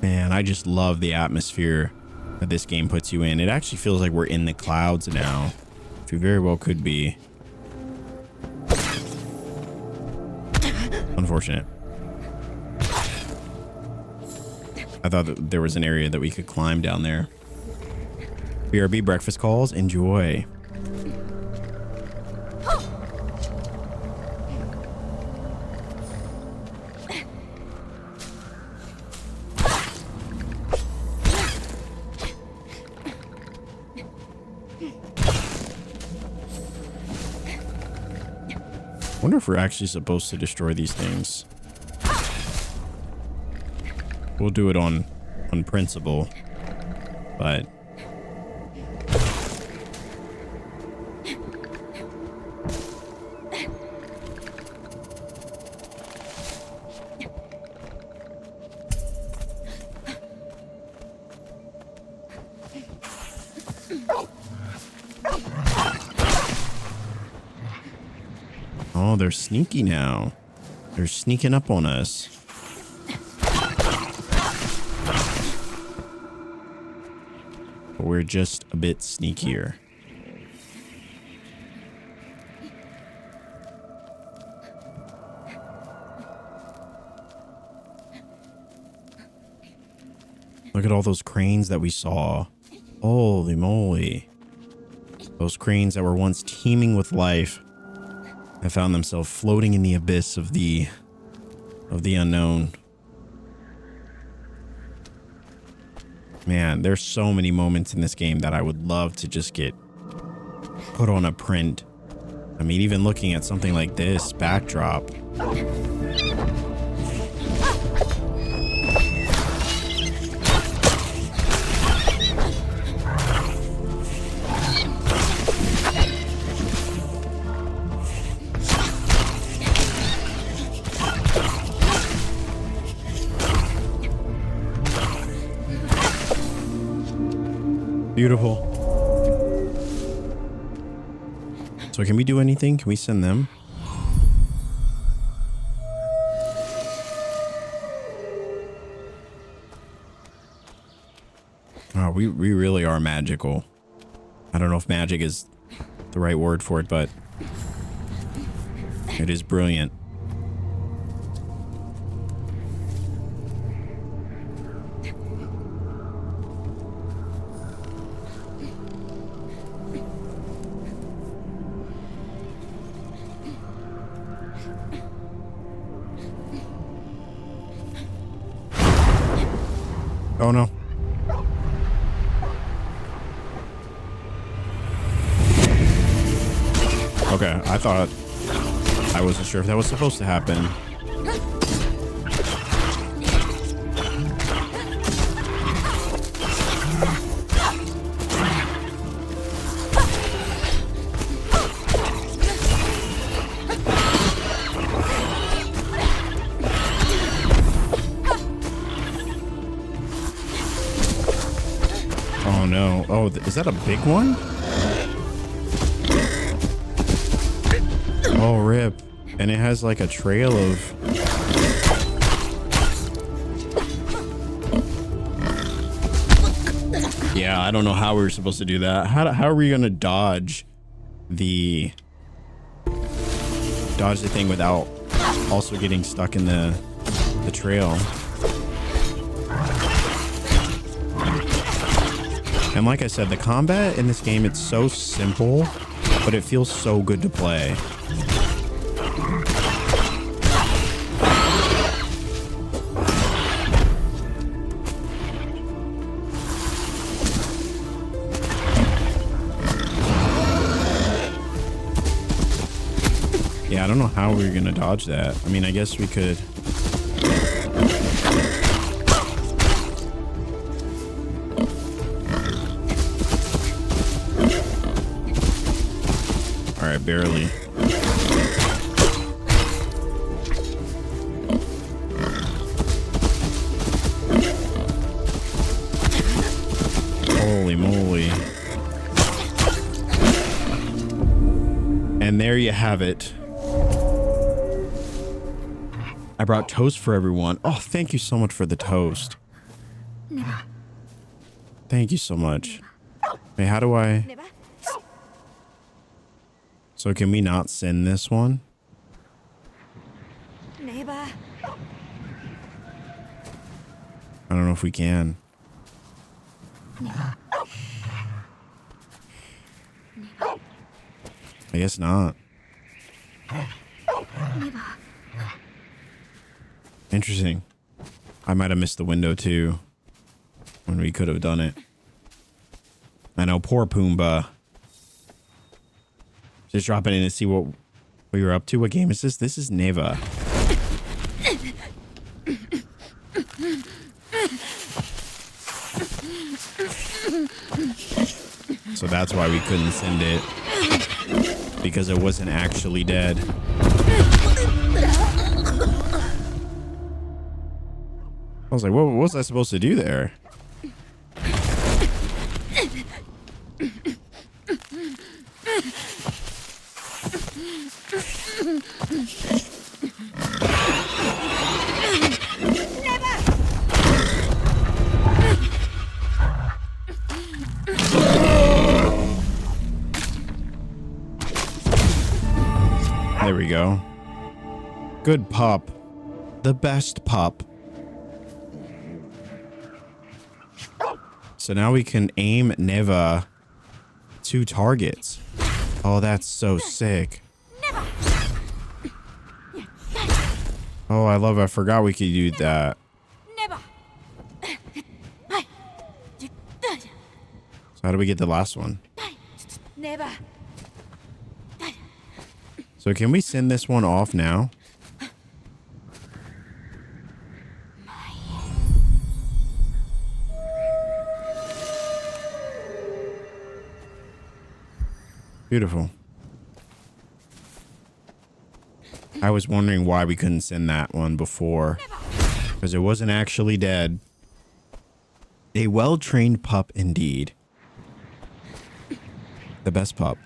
Man, I just love the atmosphere that this game puts you in. It actually feels like we're in the clouds now, which we very well could be. Unfortunate. I thought that there was an area that we could climb down there. BRB breakfast calls. Enjoy. I wonder if we're actually supposed to destroy these things. We'll do it on principle, but oh, they're sneaky now. They're sneaking up on us. But we're just a bit sneakier. Look at all those cranes that we saw. Holy moly. Those cranes that were once teeming with life have found themselves floating in the abyss of the unknown. Man, there's so many moments in this game that I would love to just get put on a print. I mean, even looking at something like this backdrop. Beautiful. So can we do anything? Can we send them? Oh, we really are magical. I don't know if magic is the right word for it, but it is brilliant. Oh no. Okay, I thought I wasn't sure if that was supposed to happen. Oh no. Oh, is that a big one? Oh, rip. And it has like a trail of... Yeah, I don't know how we were supposed to do that. How are we going to dodge the thing without also getting stuck in the trail? And like I said, the combat in this game, it's so simple, but it feels so good to play. Yeah, I don't know how we're gonna dodge that. I mean, I guess we could... Alright, barely. Holy moly. And there you have it. I brought toast for everyone. Oh, thank you so much for the toast. Neva. Thank you so much. Hey, how do I... Neva. So can we not send this one? Neva. I don't know if we can. Neva. I guess not. Neva. Interesting. I might have missed the window too when we could have done it. I know, poor Pumbaa. Just dropping in to see what we were up to. What game is this? This is Neva. So that's why we couldn't send it. Because it wasn't actually dead. I was like, what was I supposed to do there? There we go. Good pup. The best pup. So now we can aim Neva to targets. Oh, that's so sick. Oh, I love it. I forgot we could do that. So how do we get the last one? Neva. So can we send this one off now? Beautiful. I was wondering why we couldn't send that one before. Because it wasn't actually dead. A well-trained pup indeed. The best pup.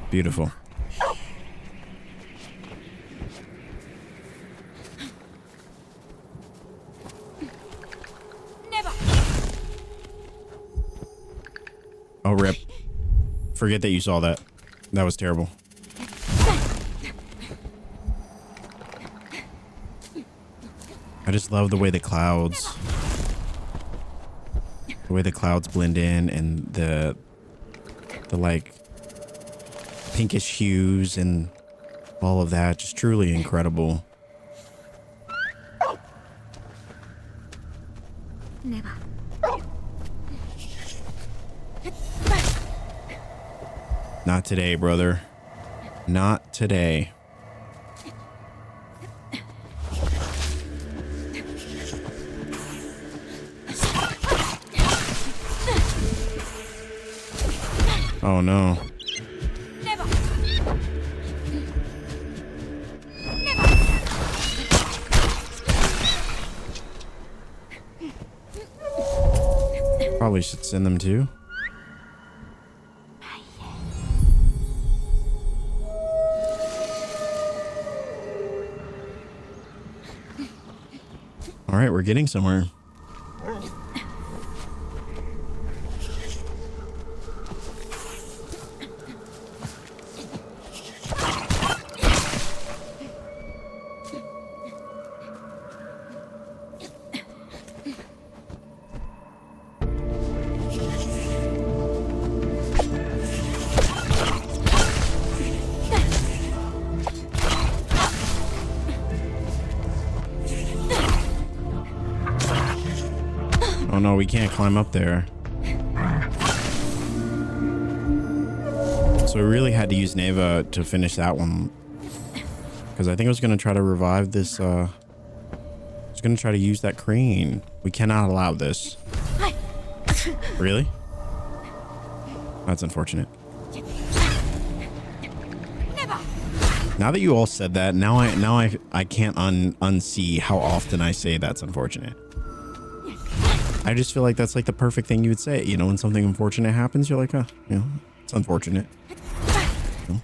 Beautiful. Oh, rip. Forget that you saw that. That was terrible. I just love the way the clouds blend in, and the like pinkish hues and all of that. Just truly incredible. Neva. Not today, brother. Not today. Oh no. Neva. Probably should send them too. All right, we're getting somewhere. Oh no, we can't climb up there. So we really had to use Neva to finish that one. Because I think I was going to try to revive this. I was going to try to use that crane. We cannot allow this. Really? That's unfortunate. Now that you all said that, now I can't unsee how often I say that's unfortunate. I just feel like that's like the perfect thing you would say. You know, when something unfortunate happens, you're like, oh, you know, it's unfortunate. You know?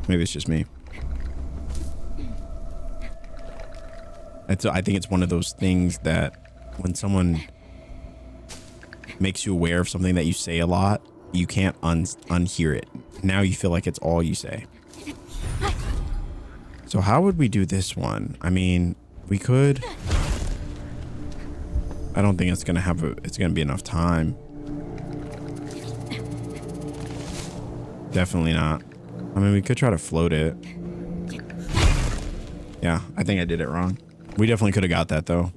Maybe it's just me. I think it's one of those things that when someone makes you aware of something that you say a lot, you can't unhear it. Now you feel like it's all you say. So how would we do this one? I mean, we could... I don't think it's gonna be enough time. Definitely not. I mean, we could try to float it. Yeah, I think I did it wrong. We definitely could have got that though.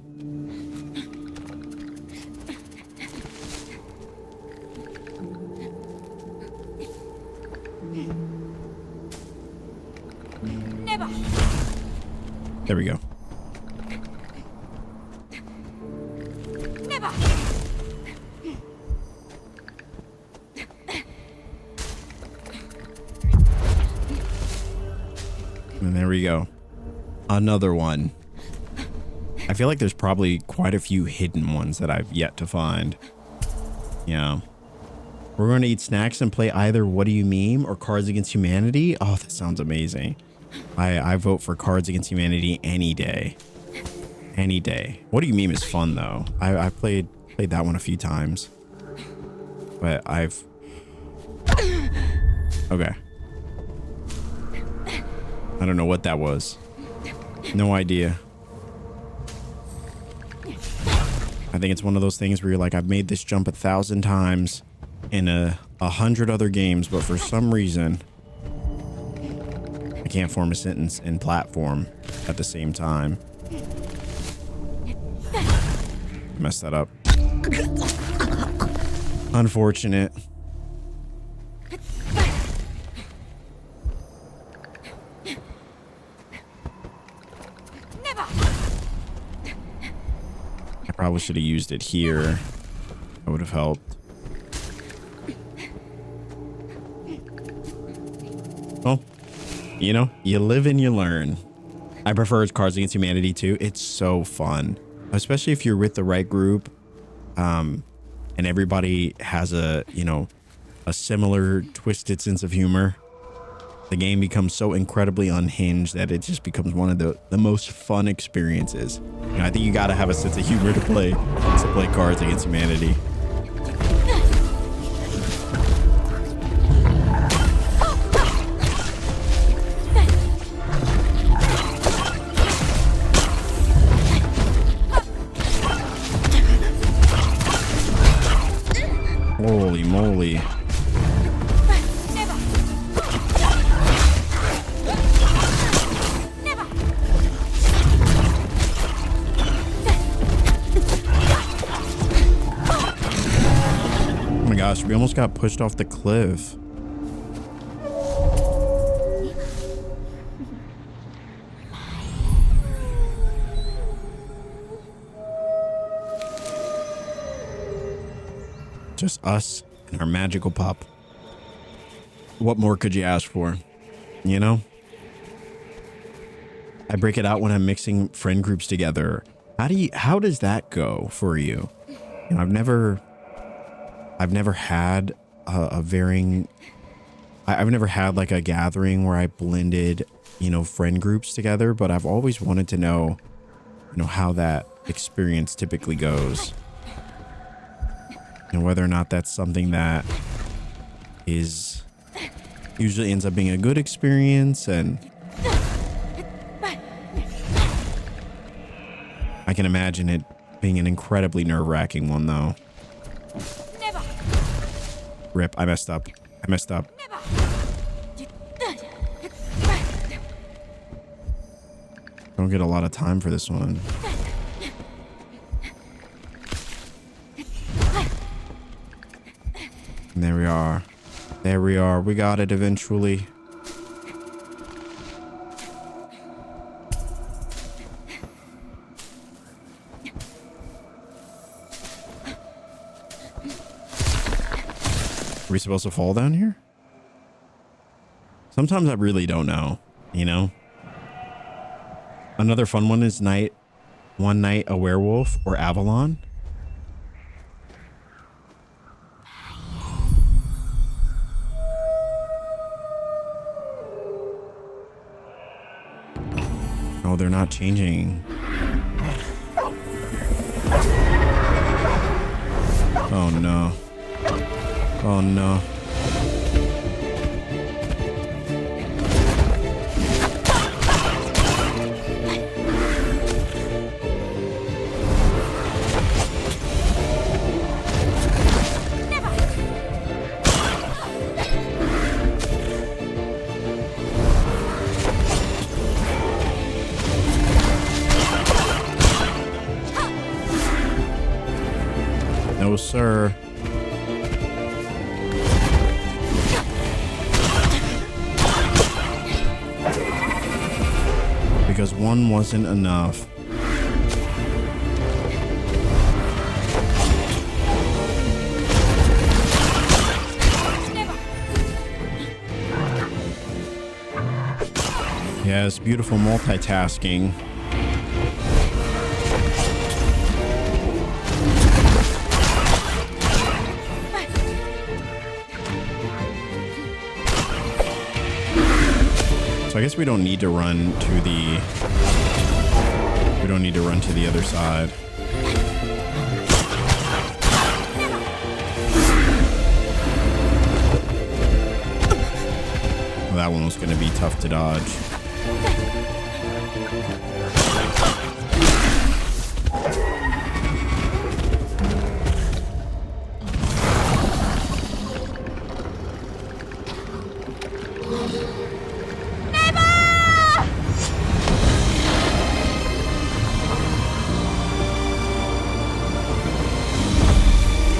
Neva. There we go. Neva. And there we go. Another one. I feel like there's probably quite a few hidden ones that I've yet to find. Yeah. We're going to eat snacks and play either What Do You Meme or Cards Against Humanity. Oh, that sounds amazing. I vote for Cards Against Humanity any day. Any day. What Do You Meme is fun though. I played that one a few times. But I've... Okay. I don't know what that was. No idea. I think it's one of those things where you're like, I've made this jump 1,000 times in 100 other games, but for some reason, I can't form a sentence in platform at the same time. Messed that up. Unfortunate. I probably should have used it here. That would have helped. Well, you know, you live and you learn. I prefer Cards Against Humanity too. It's so fun, especially if you're with the right group, and everybody has a similar twisted sense of humor. The game becomes so incredibly unhinged that it just becomes one of the most fun experiences. You know, I think you got to have a sense of humor to play Cards Against Humanity. gosh, we almost got pushed off the cliff. Just us and our magical pup. What more could you ask for? You know? I break it out when I'm mixing friend groups together. How does that go for you? You know, I've never had I've never had like a gathering where I blended, you know, friend groups together, but I've always wanted to know, you know, how that experience typically goes. And whether or not that's something that is usually ends up being a good experience. And I can imagine it being an incredibly nerve-wracking one, though. Never. Rip, I messed up. Don't get a lot of time for this one. And there we are. There we are. We got it eventually. Are we supposed to fall down here? Sometimes I really don't know, you know? Another fun one is One Night a Werewolf or Avalon. Oh, they're not changing. Oh no. Oh no. No, sir. Because one wasn't enough. Yes, beautiful multitasking. So I guess we don't need to run to the... We don't need to run to the other side. Well, that one was going to be tough to dodge.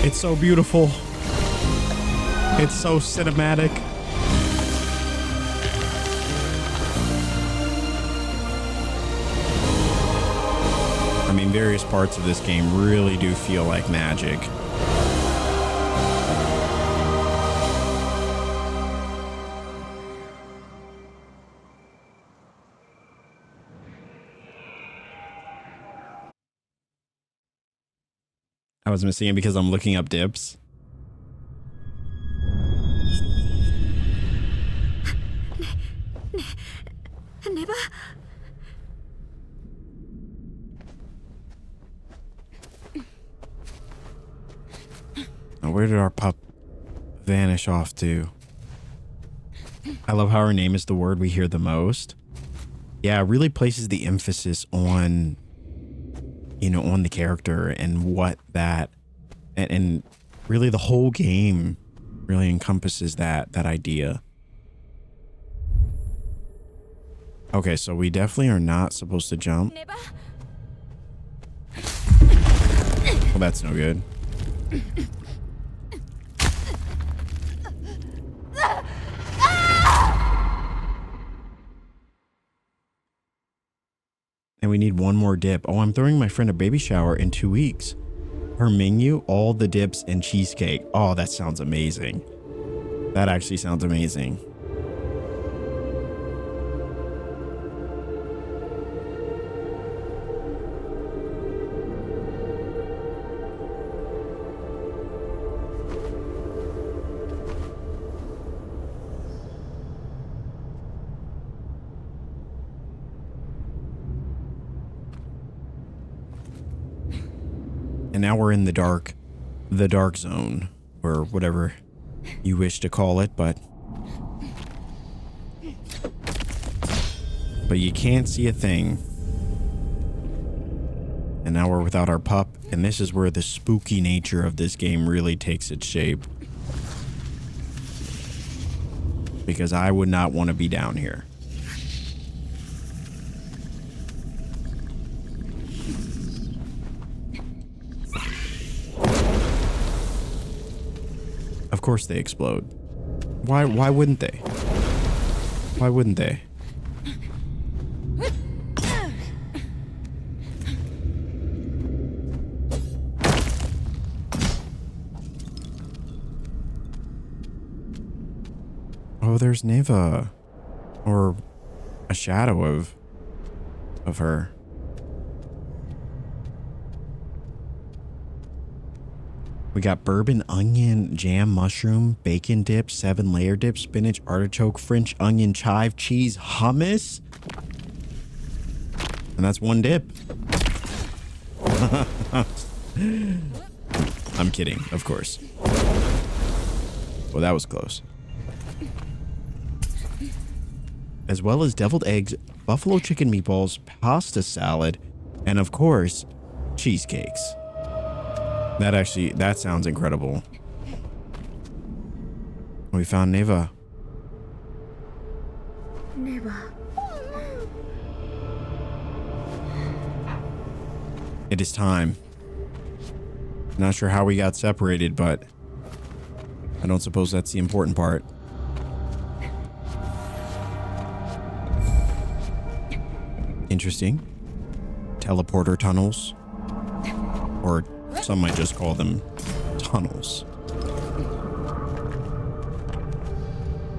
It's so beautiful. It's so cinematic. I mean, various parts of this game really do feel like magic. I was missing it because I'm looking up dips. Never. Now, where did our pup vanish off to? I love how her name is the word we hear the most. Yeah, it really places the emphasis on, you know, on the character and what that, and really the whole game really encompasses that idea. Okay, so we definitely are not supposed to jump. Never. Well, that's no good. And we need one more dip. Oh, I'm throwing my friend a baby shower in 2 weeks. Her menu, all the dips and cheesecake. Oh, that sounds amazing. That actually sounds amazing. And now we're in the dark zone, or whatever you wish to call it, but you can't see a thing. And now we're without our pup, and this is where the spooky nature of this game really takes its shape. Because I would not want to be down here. Of course they explode. Why wouldn't they? Why wouldn't they? Oh, there's Neva. Or a shadow of her. We got bourbon, onion, jam, mushroom, bacon dip, 7-layer dip, spinach, artichoke, French onion, chive, cheese, hummus. And that's one dip. I'm kidding, of course. Well, that was close. As well as deviled eggs, buffalo chicken meatballs, pasta salad, and of course, cheesecakes. That sounds incredible. We found Neva. Neva. It is time. Not sure how we got separated, but I don't suppose that's the important part. Interesting. Teleporter tunnels. Or some might just call them tunnels.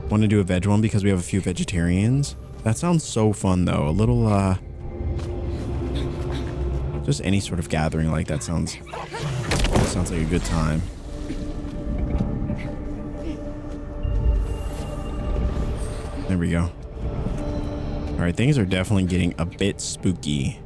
Want to do a veg one because we have a few vegetarians? That sounds so fun though. A little just any sort of gathering like that sounds like a good time. There we go. All right, things are definitely getting a bit spooky.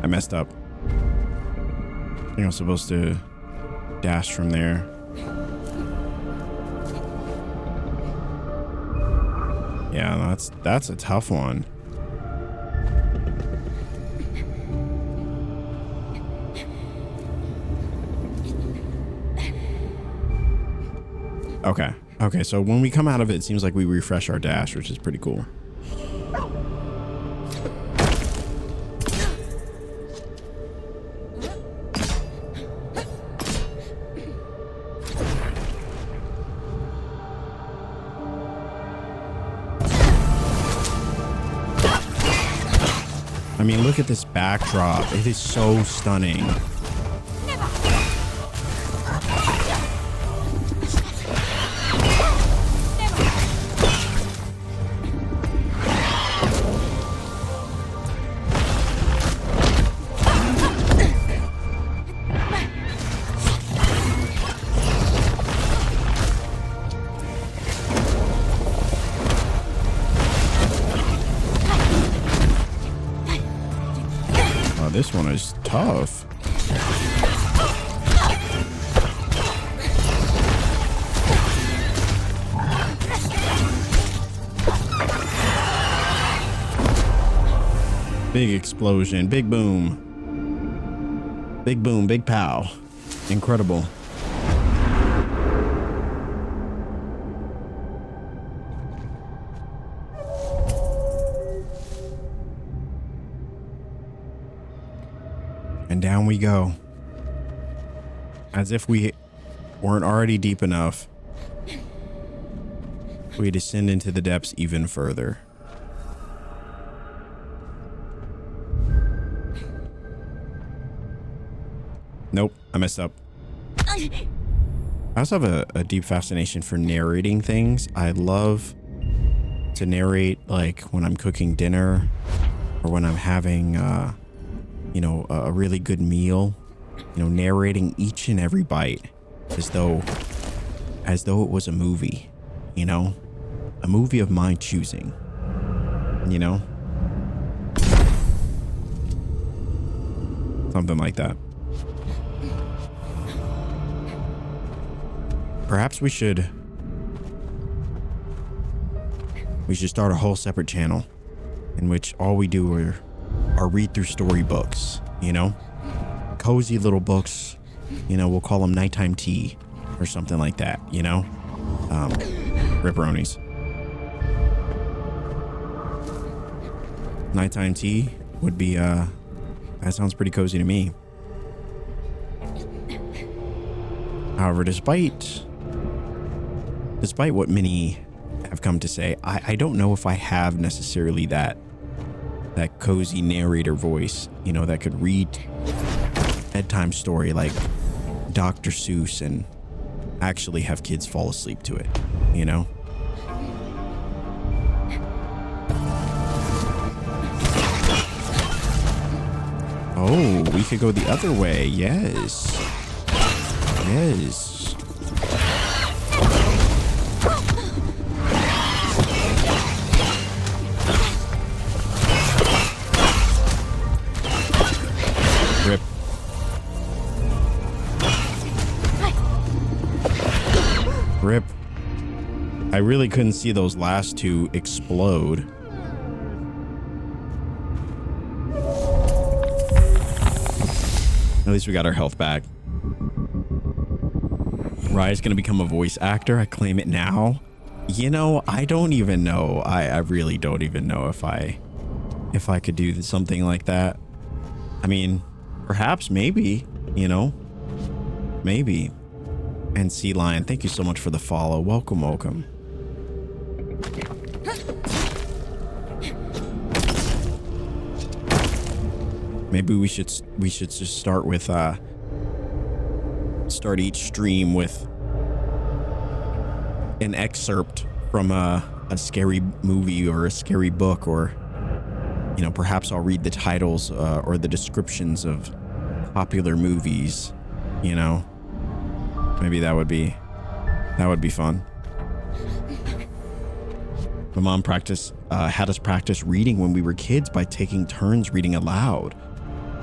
I messed up. I think I'm supposed to dash from there. Yeah, that's a tough one. Okay, so when we come out of it, it seems like we refresh our dash, which is pretty cool. I mean, look at this backdrop. It is so stunning. This one is tough. Big explosion, big boom. Big boom, big pow. Incredible. And down we go. As if we weren't already deep enough, we descend into the depths even further. Nope, I messed up. I also have a deep fascination for narrating things. I love to narrate, like when I'm cooking dinner or when I'm having, you know, a really good meal. You know, narrating each and every bite as though it was a movie. You know, a movie of my choosing. You know, something like that. Perhaps we should start a whole separate channel in which all we do are read through storybooks, you know? Cozy little books, you know, we'll call them nighttime tea or something like that, you know? Ripperonis. Nighttime tea would be, that sounds pretty cozy to me. However, despite what many have come to say, I don't know if I have necessarily that cozy narrator voice, you know, that could read bedtime story like Dr. Seuss and actually have kids fall asleep to it, you know? Oh, we could go the other way. Yes. Yes. Rip. Rip. I really couldn't see those last two explode. At least we got our health back. Rye's gonna become a voice actor. I claim it now. You know, I don't even know. I really don't even know if I could do something like that. I mean, perhaps, maybe, you know, maybe. And Sea Lion, thank you so much for the follow. Welcome, welcome. Maybe we should just start with start each stream with an excerpt from a scary movie or a scary book, or you know, perhaps I'll read the titles or the descriptions of popular movies, you know. Maybe that would be fun. My mom had us practice reading when we were kids by taking turns reading aloud.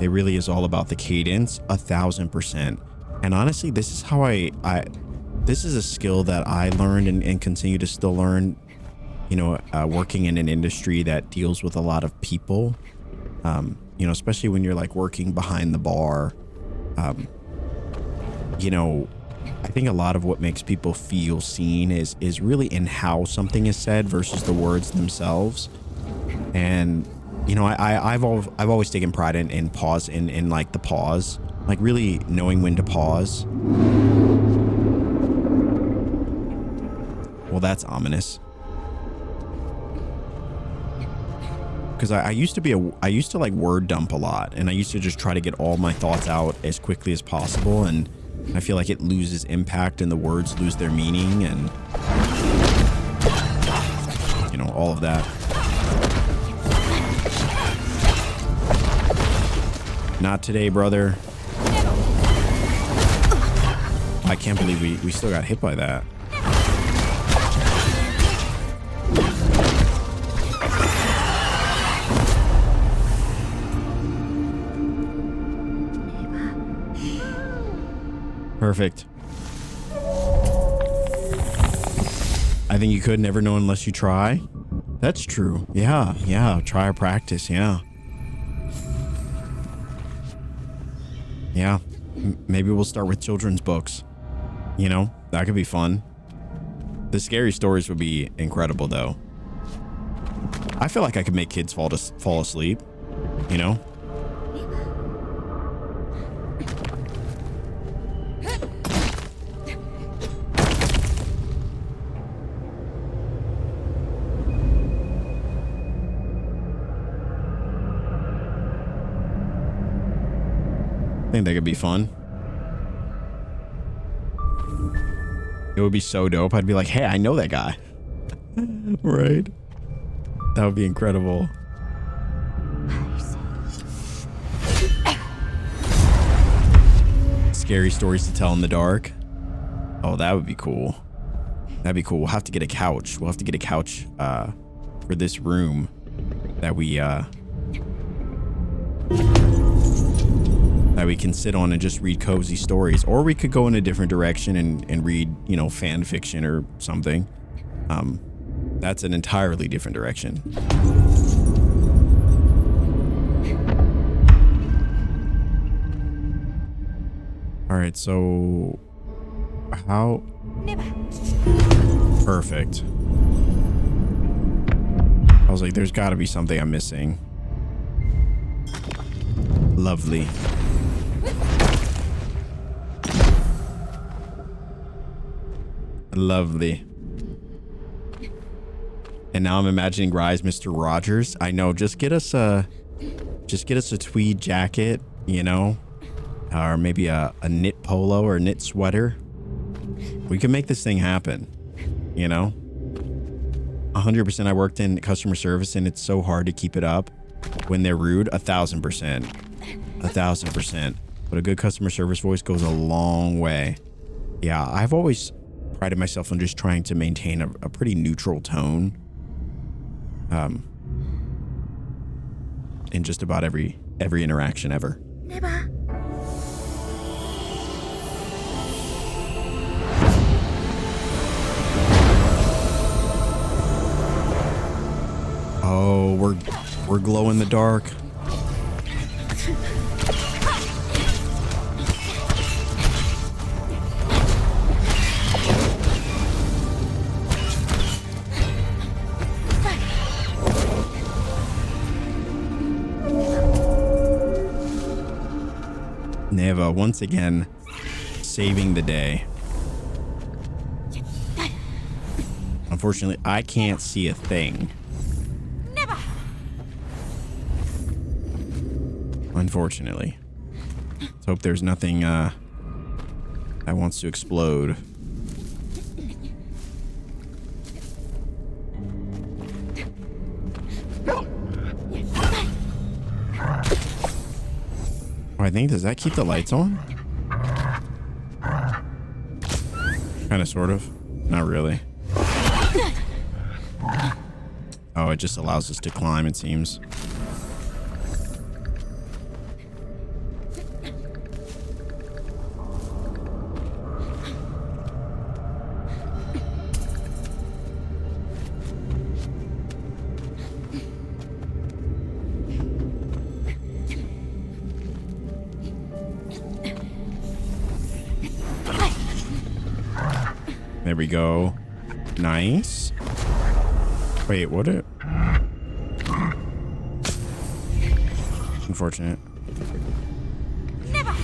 It really is all about the cadence, 1000%. And honestly, this is how this is a skill that I learned and continue to still learn, you know, working in an industry that deals with a lot of people, you know, especially when you're like working behind the bar. You know, I think a lot of what makes people feel seen is really in how something is said versus the words themselves. And you know, I've always taken pride in pause, in like the pause, like really knowing when to pause. Well, that's ominous. Because I used to like word dump a lot, and I used to just try to get all my thoughts out as quickly as possible, and I feel like it loses impact and the words lose their meaning, and you know, all of that. Not today, brother. I can't believe we still got hit by that. Perfect. I think you could never know unless you try. That's true. Yeah. Try or practice. Yeah. Yeah. Maybe we'll start with children's books. You know, that could be fun. The scary stories would be incredible, though. I feel like I could make kids fall asleep. You know? I think that could be fun. It would be so dope. I'd be like, hey, I know that guy. Right? That would be incredible. Scary stories to tell in the dark. Oh, that would be cool. That'd be cool. We'll have to get a couch. We'll have to get a couch for this room that we can sit on and just read cozy stories. Or we could go in a different direction and read, you know, fan fiction or something. That's an entirely different direction. All right, so how? Perfect. I was like, there's got to be something I'm missing. Lovely. Lovely. And now I'm imagining Rise Mr. Rogers. I know, just get us a tweed jacket, you know, or maybe a knit polo or a knit sweater. We can make this thing happen, you know. 100%. I worked in customer service and it's so hard to keep it up when they're rude. 1,000%. 1,000%. But a good customer service voice goes a long way. Yeah, I've always prided myself on just trying to maintain a pretty neutral tone. In just about every interaction ever. Neva. Oh, we're glow in the dark. Neva once again saving the day. Unfortunately, I can't see a thing. Neva. Unfortunately. Let's hope there's nothing that wants to explode. I think, does that keep the lights on? Kind of, sort of. Not really. Oh, it just allows us to climb, it seems. There we go. Nice. Wait, what it? Unfortunate. Neva.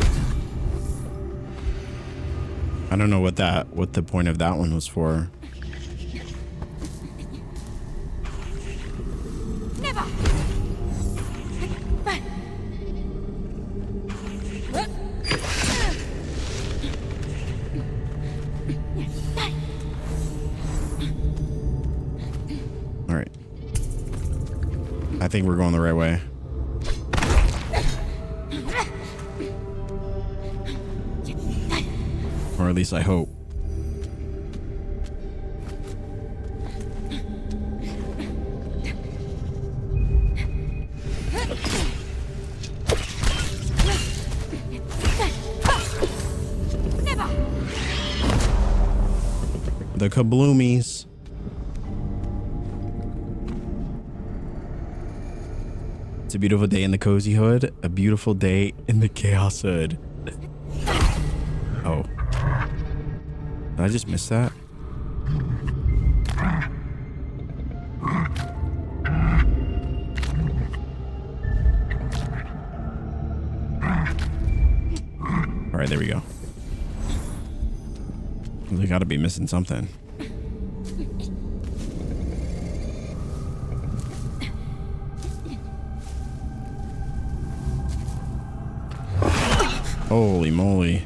I don't know what the point of that one was for. Neva. All right. I think we're going the right way. Or at least I hope. The kabloomies. It's a beautiful day in the cozy hood. A beautiful day in the chaos hood. Oh. Did I just miss that? All right, there we go. They gotta be missing something. Holy moly.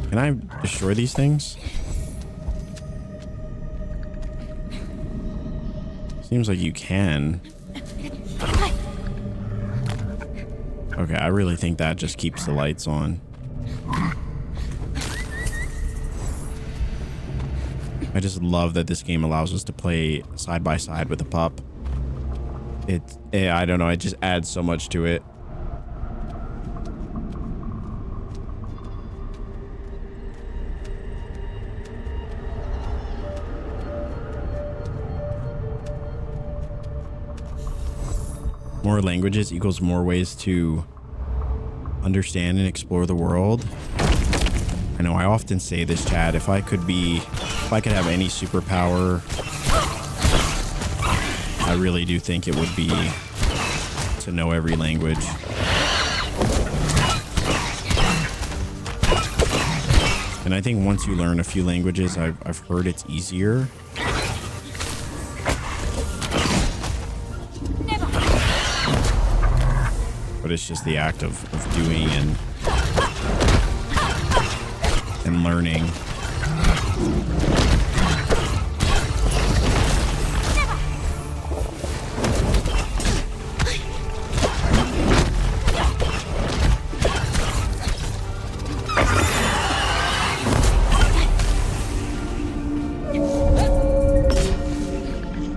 Can I destroy these things? Seems like you can. Okay, I really think that just keeps the lights on. I just love that this game allows us to play side by side with a pup. I don't know, it just adds so much to it. More languages equals more ways to understand and explore the world. I know I often say this, Chad, if I could have any superpower, I really do think it would be to know every language. And I think once you learn a few languages, I've heard it's easier. But it's just the act of doing and learning.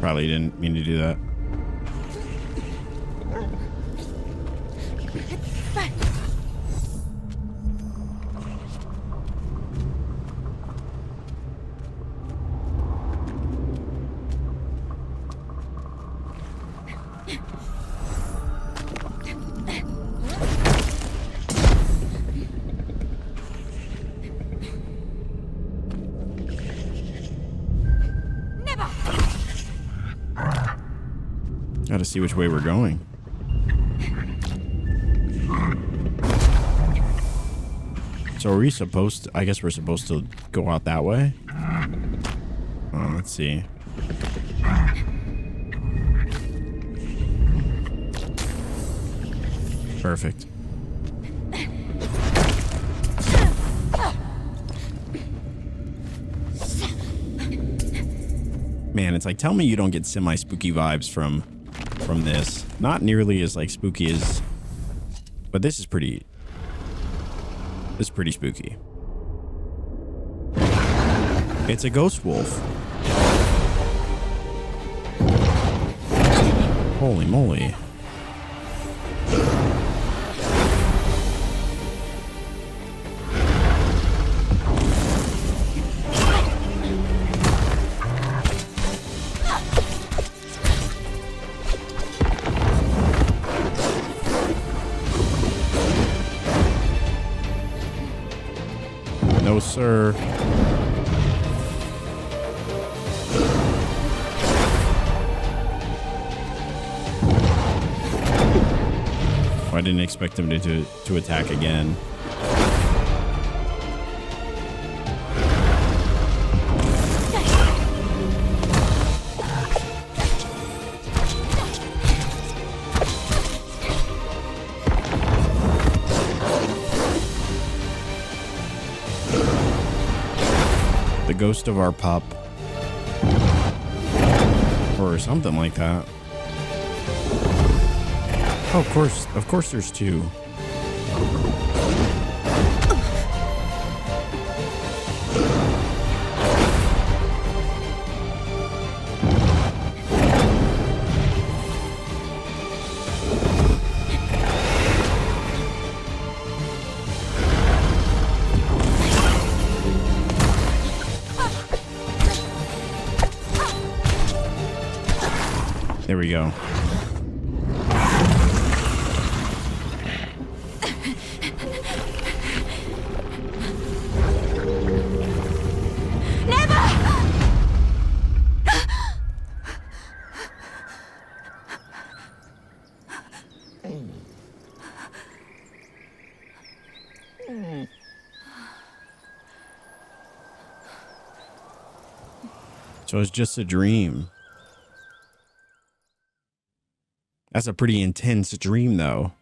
Probably didn't mean to do that. Gotta see which way we're going. So are we supposed to, I guess we're supposed to go out that way? Let's see. Perfect. Man, it's like, tell me you don't get semi-spooky vibes from this. Not nearly as like spooky as, but this is pretty spooky. It's a ghost wolf. Holy moly. No, sir. I didn't expect him to attack again. The ghost of our pup, or something like that. Oh, of course there's two. There we go. So it's just a dream. That's a pretty intense dream, though.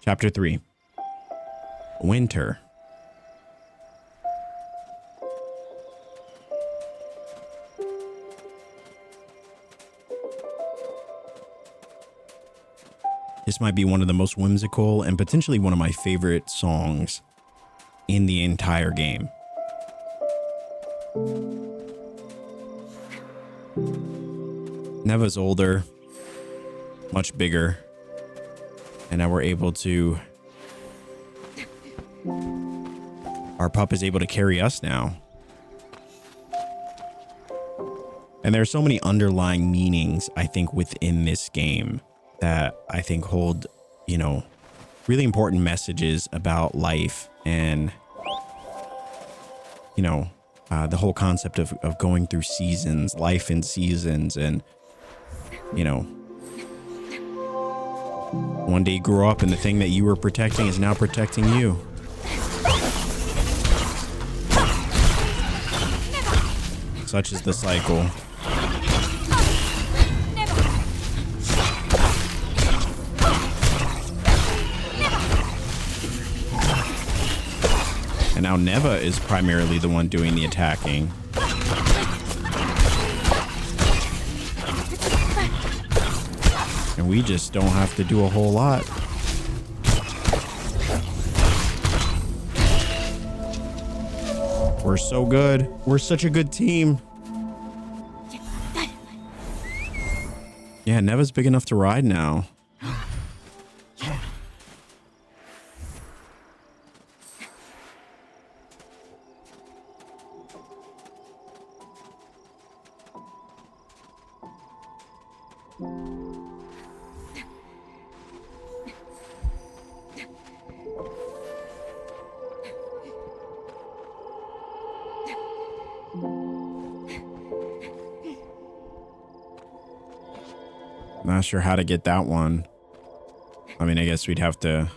Chapter 3. Winter. This might be one of the most whimsical and potentially one of my favorite songs in the entire game. Neva's older, much bigger, and now we're able to... Our pup is able to carry us now. And there are so many underlying meanings, I think, within this game that I think hold, you know, really important messages about life and, you know, the whole concept of going through seasons, life in seasons, and, you know, one day you grow up and the thing that you were protecting is now protecting you. Such is the cycle. And now Neva is primarily the one doing the attacking. And we just don't have to do a whole lot. We're so good. We're such a good team. Yeah, Neva's big enough to ride now. Not sure how to get that one. I mean, I guess we'd have to...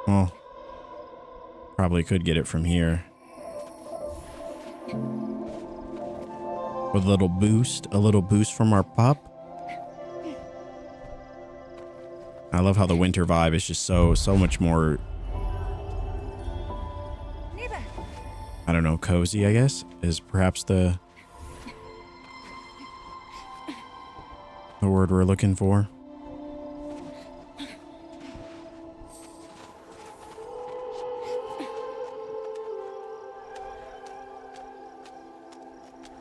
Well, probably could get it from here. With a little boost from our pup. I love how the winter vibe is just so much more... I don't know, cozy, I guess, is perhaps the word we're looking for.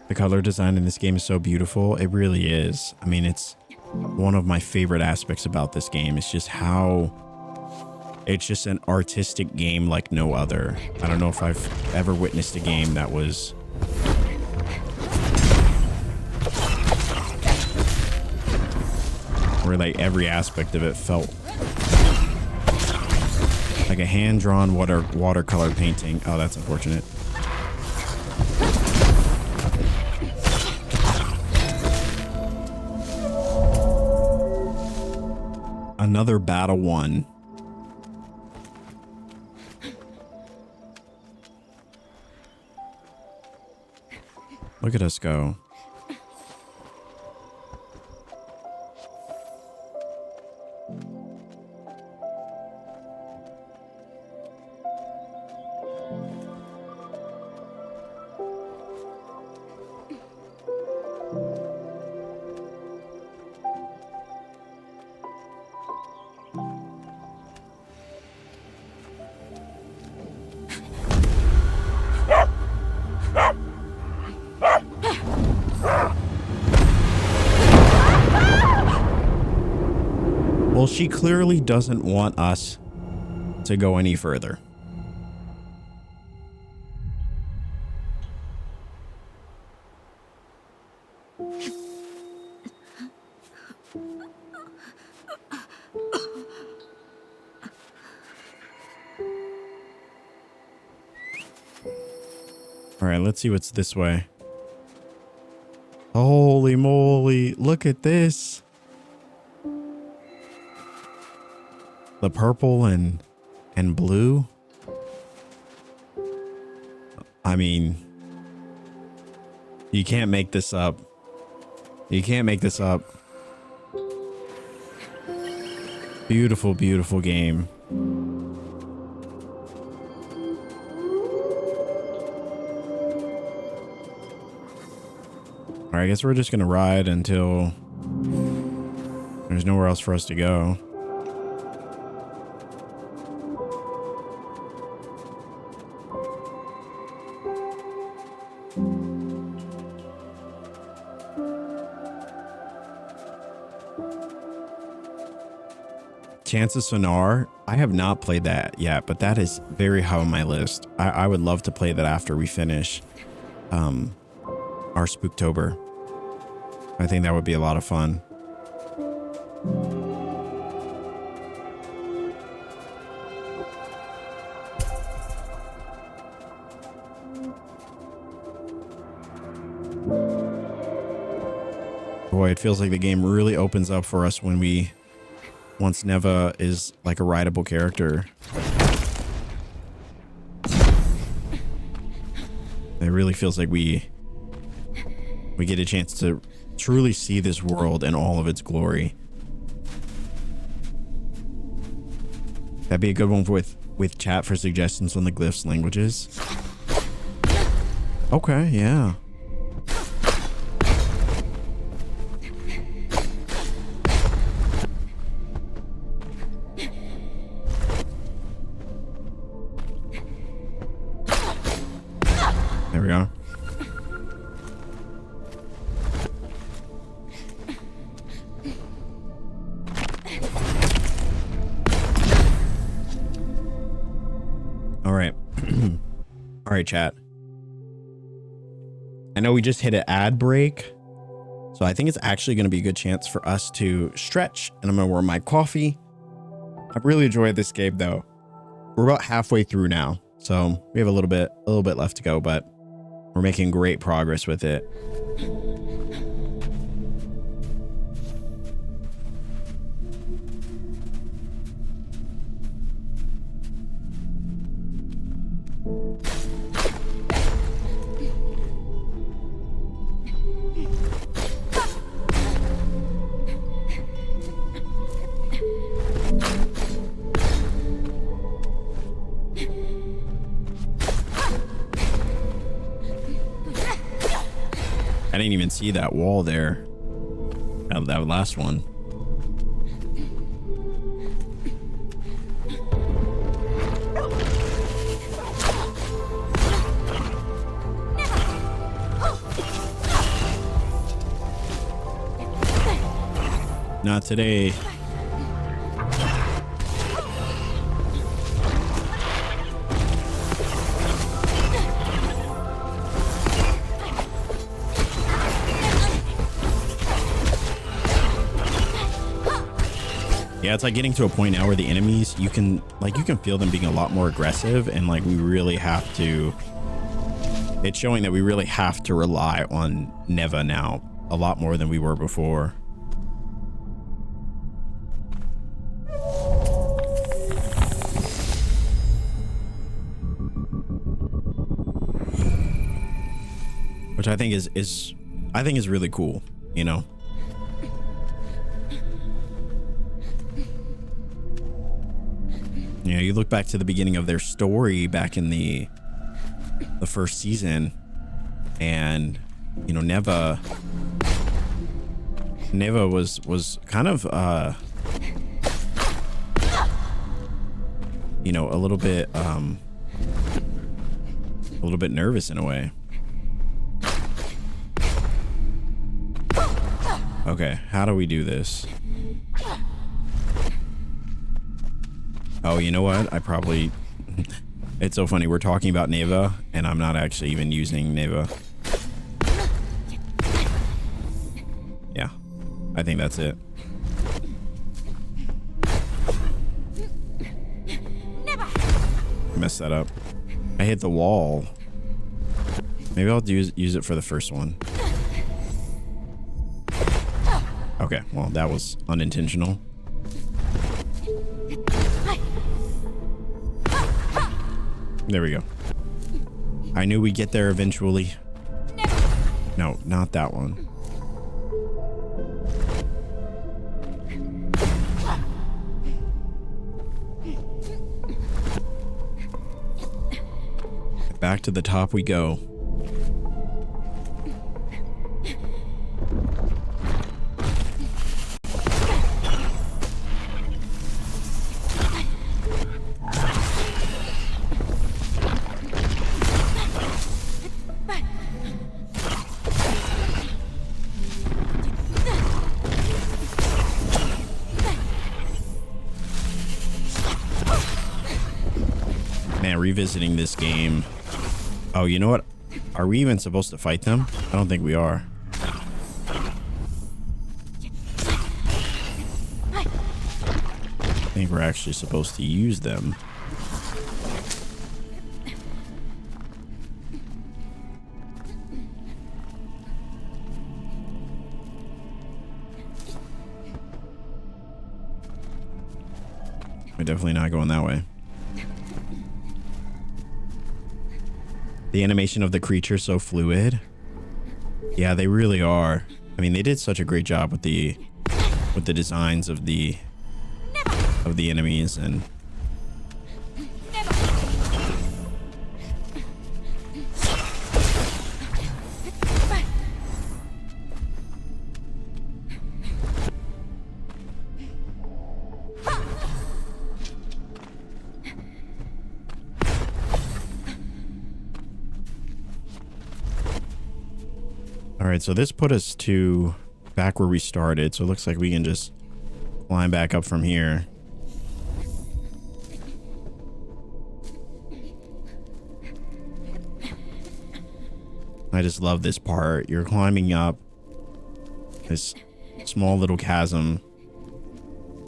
The color design in this game is so beautiful. It really is. I mean, it's one of my favorite aspects about this game. It's just how it's just an artistic game like no other. I don't know if I've ever witnessed a game that was where like every aspect of it felt like a hand-drawn watercolor painting. Oh, that's unfortunate. Another battle won. Look at us go. Well, she clearly doesn't want us to go any further. All right, let's see what's this way. Holy moly, look at this. The purple and blue. I mean, you can't make this up. You can't make this up. Beautiful, beautiful game. All right, I guess we're just gonna ride until there's nowhere else for us to go. Chance of Sonar, I have not played that yet, but that is very high on my list. I would love to play that after we finish our Spooktober. I think that would be a lot of fun. Boy, it feels like the game really opens up for us once Neva is like a rideable character. It really feels like we get a chance to truly see this world in all of its glory. That'd be a good one with chat for suggestions on the glyphs languages. Okay, yeah. There we go. All right. All right, chat. I know we just hit an ad break, so I think it's actually going to be a good chance for us to stretch, and I'm going to warm my coffee. I've really enjoyed this game, though. We're about halfway through now, so we have a little bit left to go, but we're making great progress with it. I didn't even see that wall there. That last one. Not today. Yeah, it's like getting to a point now where the enemies, you can feel them being a lot more aggressive, and like we really have to, it's showing that we really have to rely on Neva now a lot more than we were before. Which I think is really cool, you know. You know, you look back to the beginning of their story back in the first season, and you know, Neva was kind of you know, a little bit nervous in a way. Okay, how do we do this? Oh, you know what? I probably... It's so funny. We're talking about Neva, and I'm not actually even using Neva. Yeah, I think that's it. Messed that up. I hit the wall. Maybe I'll use it for the first one. Okay, well, that was unintentional. There we go. I knew we'd get there eventually. No, not that one. Back to the top we go. Man, revisiting this game. Oh, you know what? Are we even supposed to fight them? I don't think we are. I think we're actually supposed to use them. We're definitely not going that way. The animation of the creature so fluid. Yeah, they really are. I mean, they did such a great job with the designs of the enemies and all right, so this put us to back where we started. So it looks like we can just climb back up from here. I just love this part. You're climbing up this small little chasm.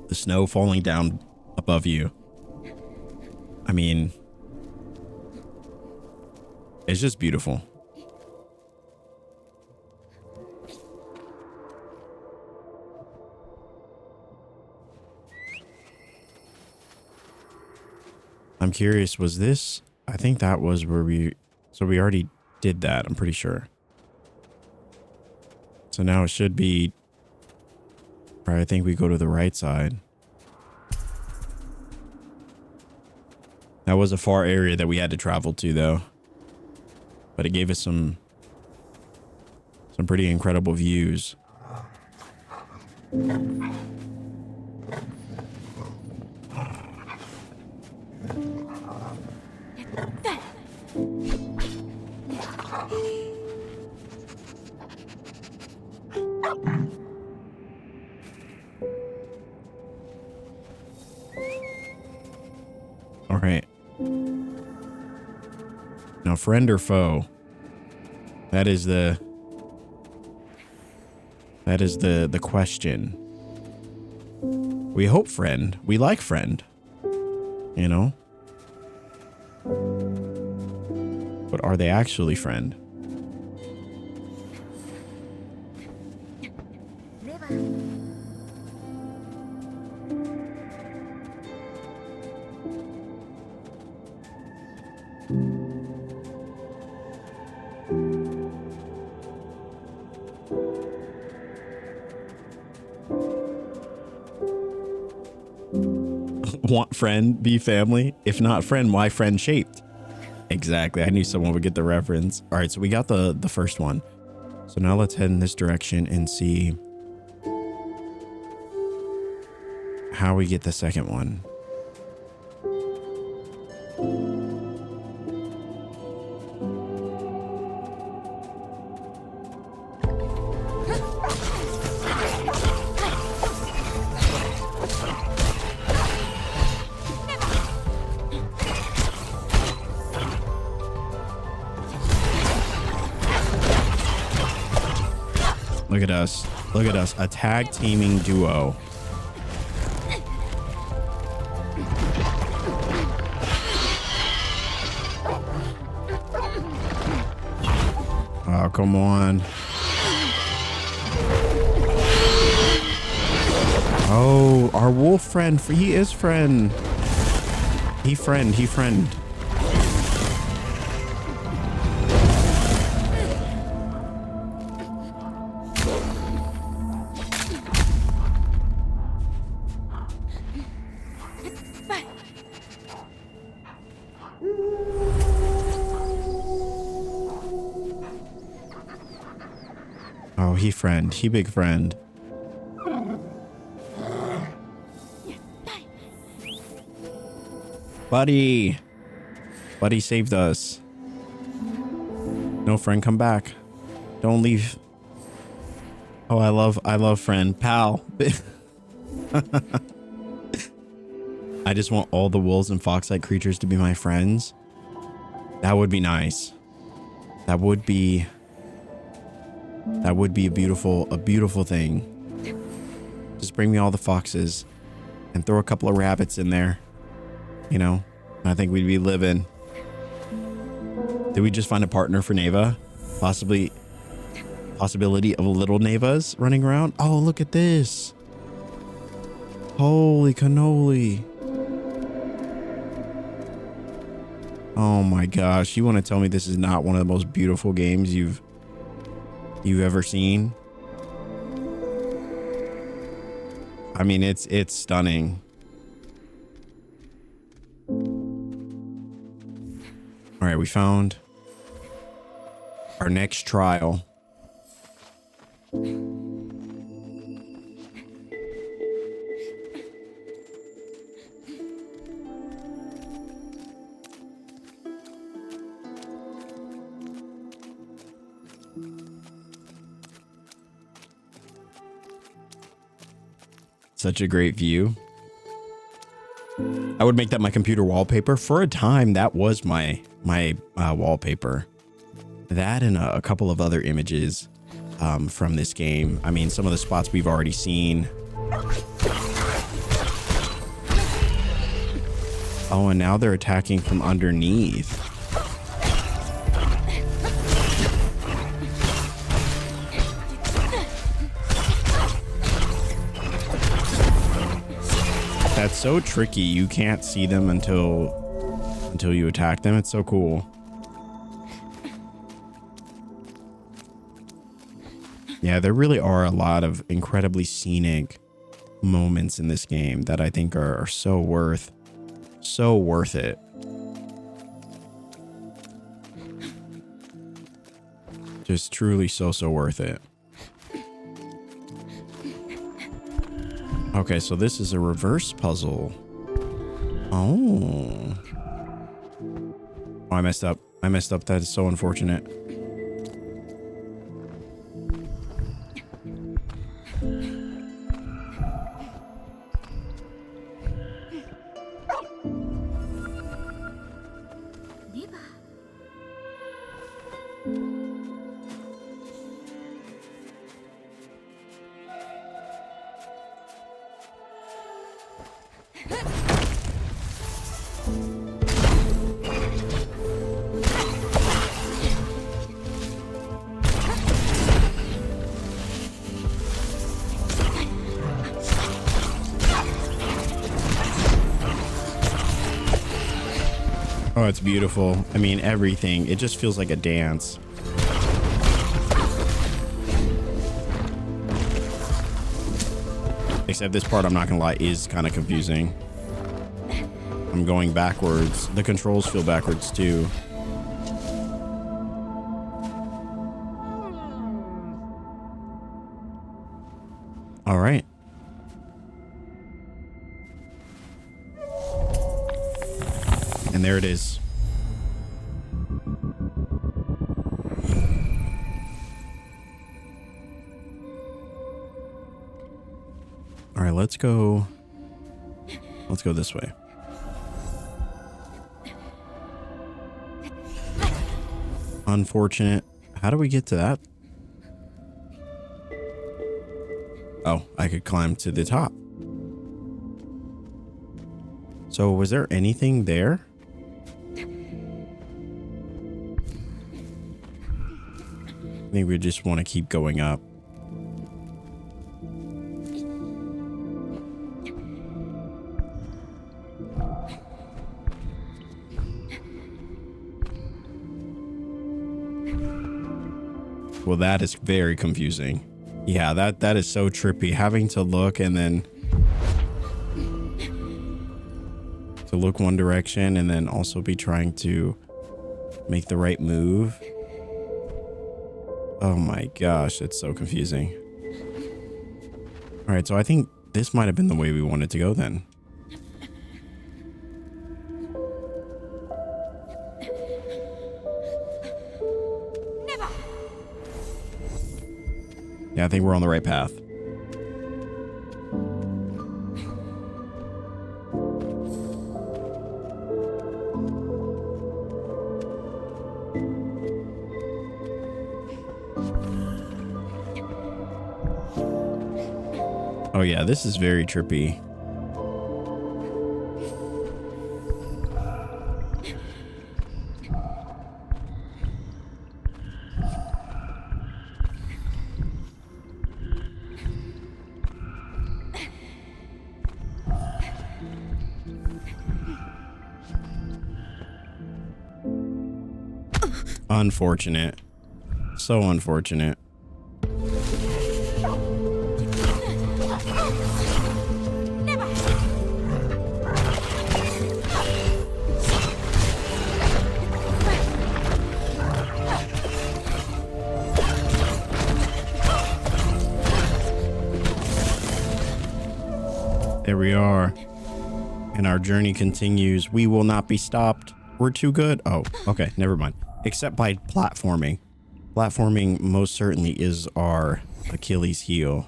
The snow falling down above you. I mean, it's just beautiful. I'm curious, was this? I think that was where we already did that, I'm pretty sure. So now it should be, or I think we go to the right side. That was a far area that we had to travel to though. But it gave us some pretty incredible views. All right. Now, friend or foe? That is the question. We hope friend. We like friend. You know? But are they actually friend? Want friend, be family? If not friend, why friend shaped? Exactly. I knew someone would get the reference. All right, so we got the first one. So now let's head in this direction and see how we get the second one. Look at us. Look at us. A tag teaming duo. Oh, come on. Oh, our wolf friend. He is friend. He friend. Oh, he friend. He big friend. Buddy. Buddy saved us. No, friend, come back. Don't leave. Oh, I love friend. Pal. I just want all the wolves and fox-like creatures to be my friends. That would be nice. That would be a beautiful thing. Just bring me all the foxes and throw a couple of rabbits in there. You know, I think we'd be living. Did we just find a partner for Neva? Possibility of little Nevas running around. Oh, look at this. Holy cannoli. Oh my gosh. You want to tell me this is not one of the most beautiful games you've ever seen? I mean, it's stunning. All right, we found our next trial. Such a great view. I would make that my computer wallpaper. For a time, that was my wallpaper. That and a couple of other images from this game. I mean, some of the spots we've already seen. Oh, and now they're attacking from underneath. That's so tricky. You can't see them until you attack them. It's so cool. Yeah, there really are a lot of incredibly scenic moments in this game that I think are so worth it. Just truly so worth it. Okay, so this is a reverse puzzle. Oh, I messed up. That is so unfortunate. Oh, it's beautiful. I mean, everything. It just feels like a dance. Except this part, I'm not gonna lie, is kind of confusing. I'm going backwards. The controls feel backwards too. All right. And there it is. All right, let's go this way. Unfortunate. How do we get to that? Oh, I could climb to the top. So was there anything there? I think we just want to keep going up. Well, that is very confusing. Yeah, that is so trippy. Having to look and then to look one direction and then also be trying to make the right move. Oh my gosh, it's so confusing. All right, so I think this might have been the way we wanted to go then. Never. Yeah, I think we're on the right path. Oh yeah, this is very trippy. Unfortunate. So unfortunate. There we are. And our journey continues. We will not be stopped. We're too good. Oh, okay. Never mind. Except by platforming. Platforming most certainly is our Achilles heel.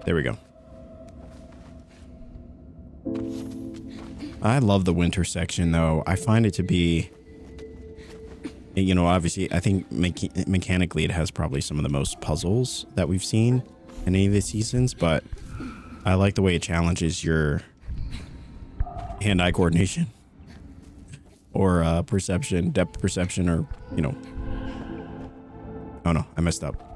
There we go. I love the winter section, though. I find it to be, you know, obviously, I think mechanically it has probably some of the most puzzles that we've seen in any of the seasons, but I like the way it challenges your hand-eye coordination or perception, depth perception, or, you know. Oh, no, I messed up.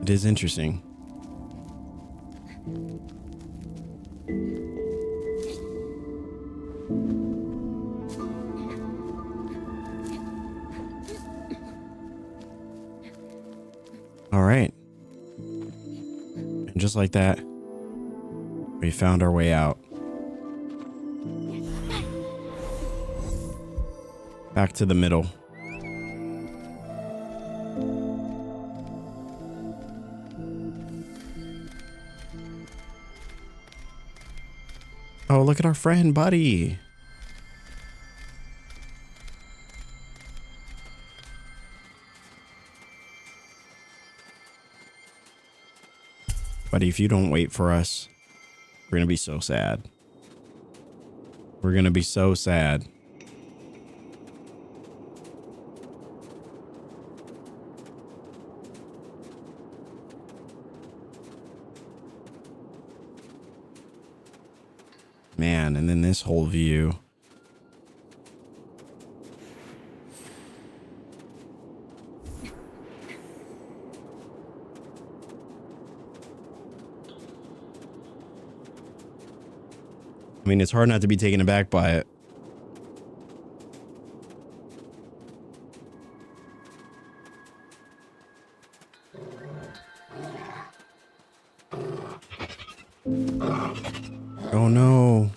It is interesting. All right. And just like that, we found our way out. Back to the middle. Oh, look at our friend, Buddy. Buddy, if you don't wait for us, we're going to be so sad. We're going to be so sad. Man, and then this whole view. I mean, it's hard not to be taken aback by it. Oh no.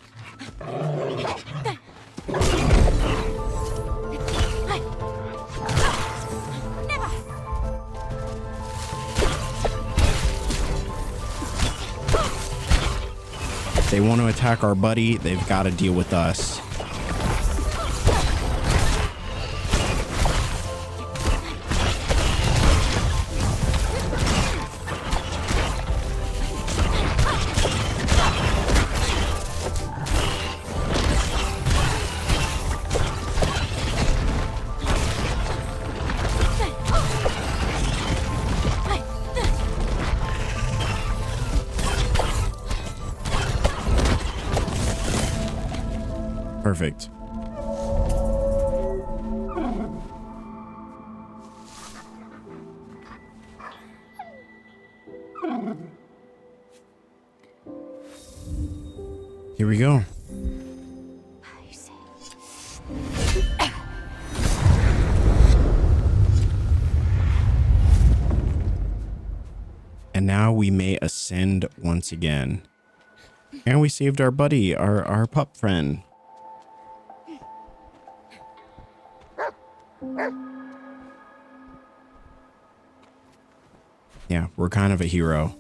If they want to attack our buddy, they've got to deal with us. Perfect. Here we go. And now we may ascend once again. And we saved our buddy, our pup friend. Yeah, we're kind of a hero.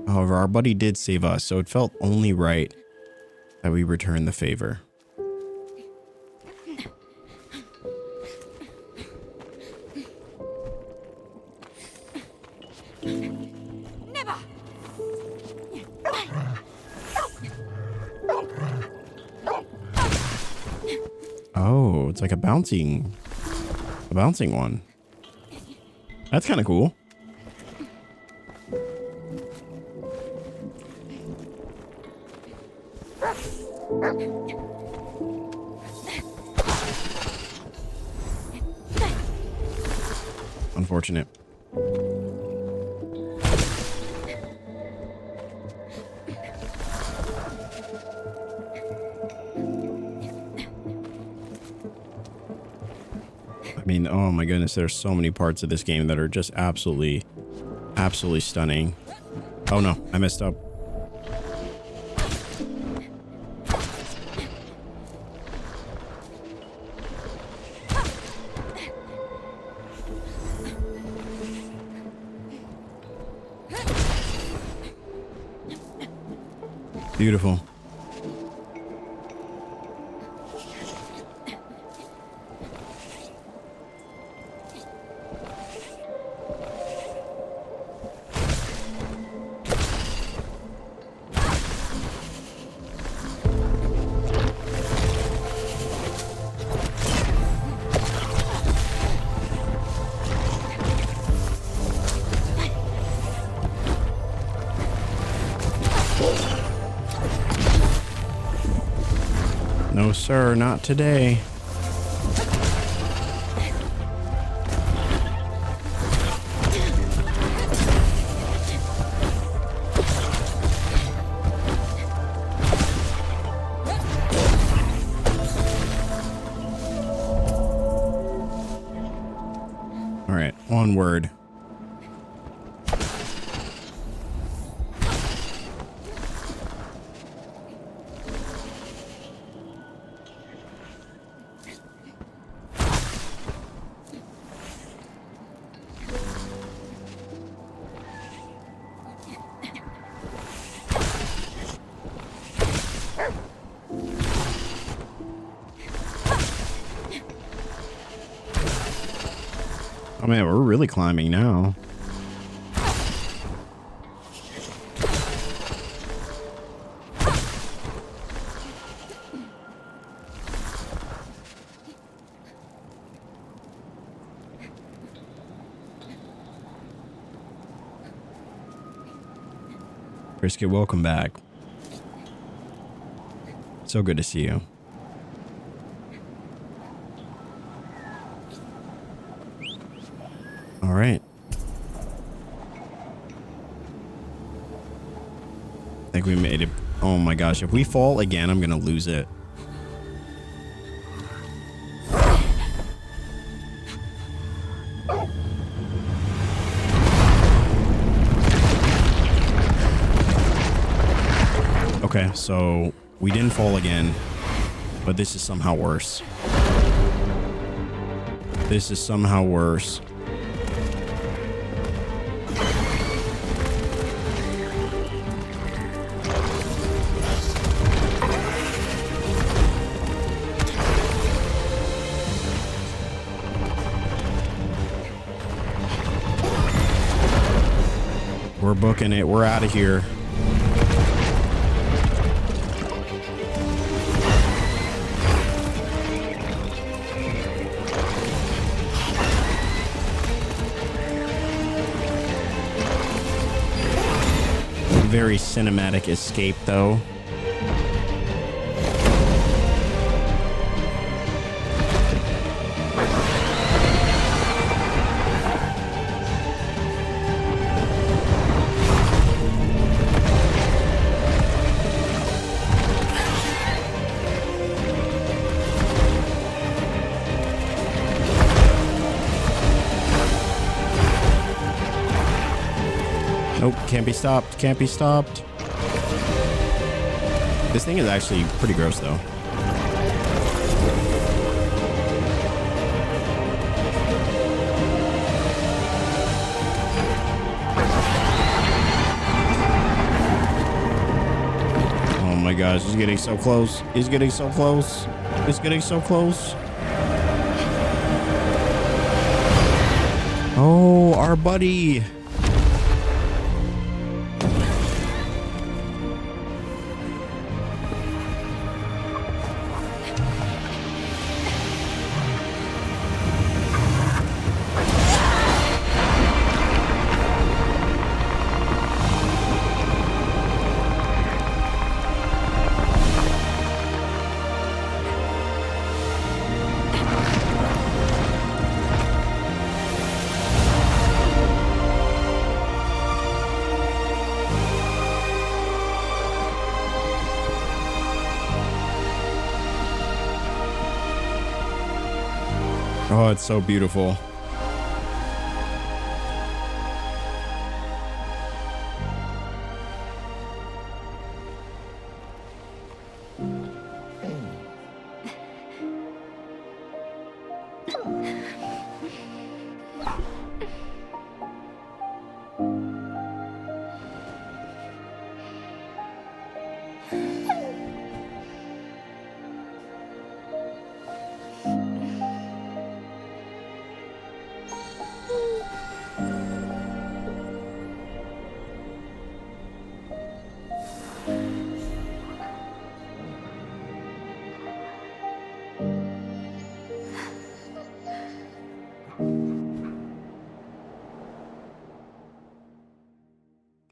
However, our buddy did save us, so it felt only right that we return the favor. Never. Oh, it's like a bouncing one. That's kind of cool. Unfortunate. I mean, oh my goodness, there's so many parts of this game that are just absolutely stunning. Oh no, I messed up. Beautiful. No, sir, not today. All right, onward. Oh man, we're really climbing now. Brisket, welcome back. So good to see you. All right. I think we made it. Oh my gosh, if we fall again, I'm gonna lose it. Okay, so we didn't fall again, but this is somehow worse. This is somehow worse. We're booking it. We're out of here. Very cinematic escape, though. Nope, can't be stopped. Can't be stopped. This thing is actually pretty gross, though. Oh my gosh, he's getting so close. He's getting so close. He's getting so close. Oh, our buddy. Oh, it's so beautiful.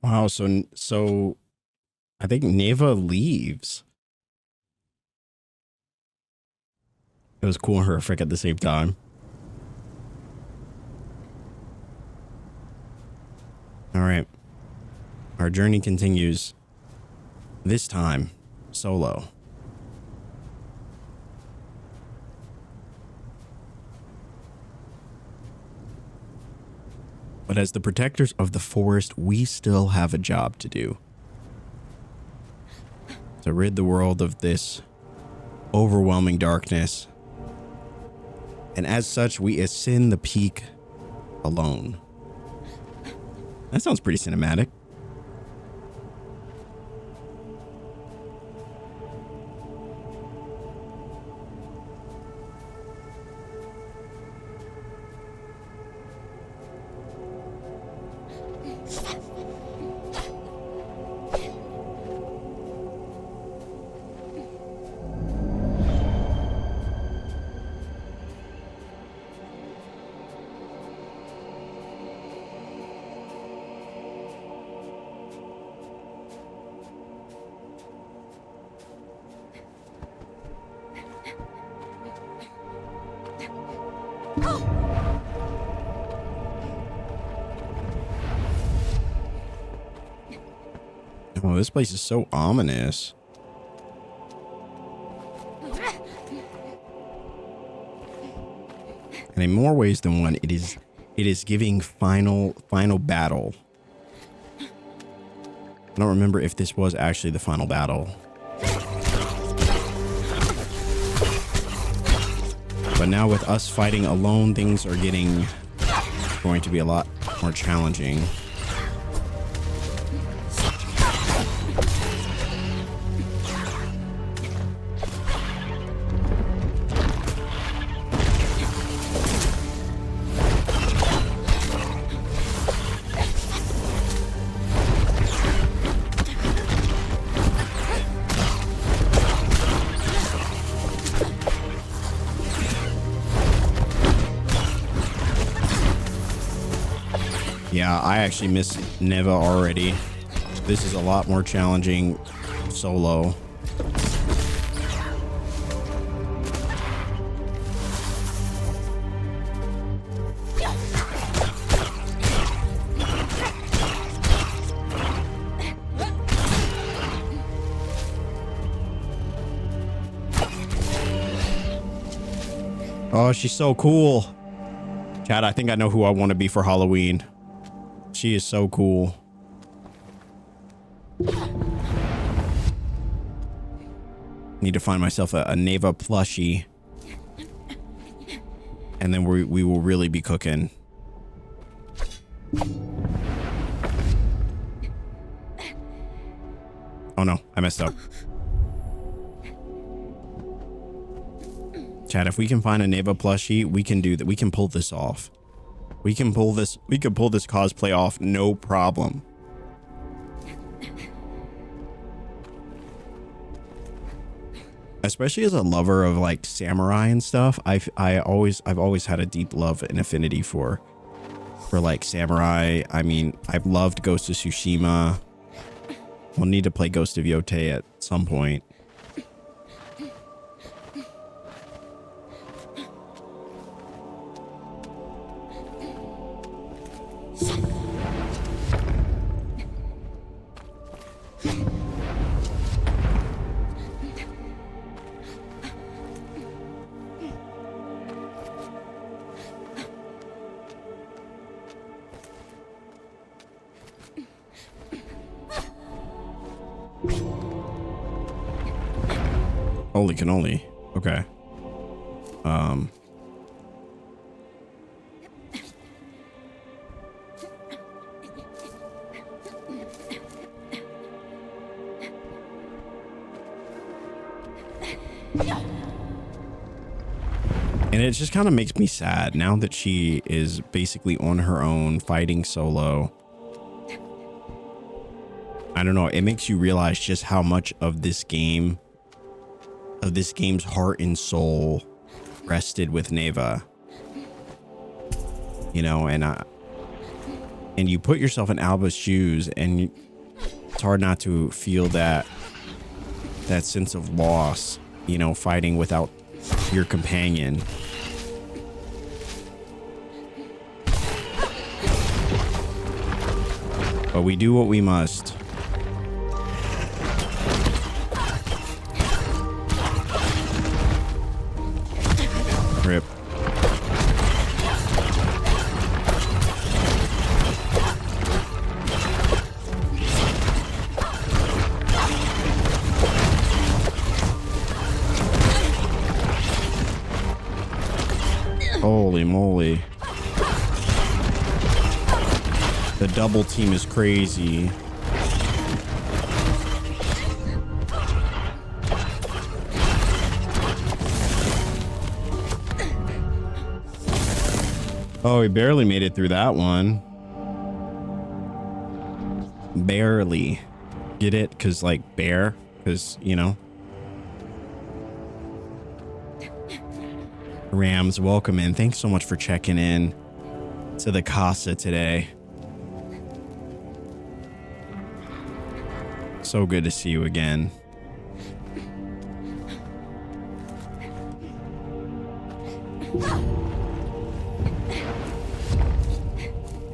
Wow, so I think Neva leaves. It was cool and horrific at the same time. All right. Our journey continues. This time, solo. But as the protectors of the forest, we still have a job to do. To rid the world of this overwhelming darkness. And as such, we ascend the peak alone. That sounds pretty cinematic. Oh, this place is so ominous. And in more ways than one, it is giving final battle. I don't remember if this was actually the final battle. But now with us fighting alone, things are going to be a lot more challenging. Yeah, I actually miss Neva already. This is a lot more challenging solo. Oh, she's so cool. Chad, I think I know who I want to be for Halloween. She is so cool. Need to find myself a Neva plushie. And then we will really be cooking. Oh no, I messed up. Chat, if we can find a Neva plushie, we can do that. We can pull this off. We can pull this cosplay off, no problem. Especially as a lover of like samurai and stuff, I've always had a deep love and affinity for like samurai. I mean, I've loved Ghost of Tsushima. We'll need to play Ghost of Yotei at some point. Holy cannoli. Okay. And it just kind of makes me sad now that she is basically on her own fighting solo. I don't know. It makes you realize just how much of this game's heart and soul rested with Neva. You know, and you put yourself in Alba's shoes, and it's hard not to feel that sense of loss, you know, fighting without your companion. But we do what we must. Rip. Holy moly. The double team is crazy. Oh, he barely made it through that one. Barely. Get it? Because, like, bear? Because, you know. Rams, welcome in. Thanks so much for checking in to the Casa today. So good to see you again.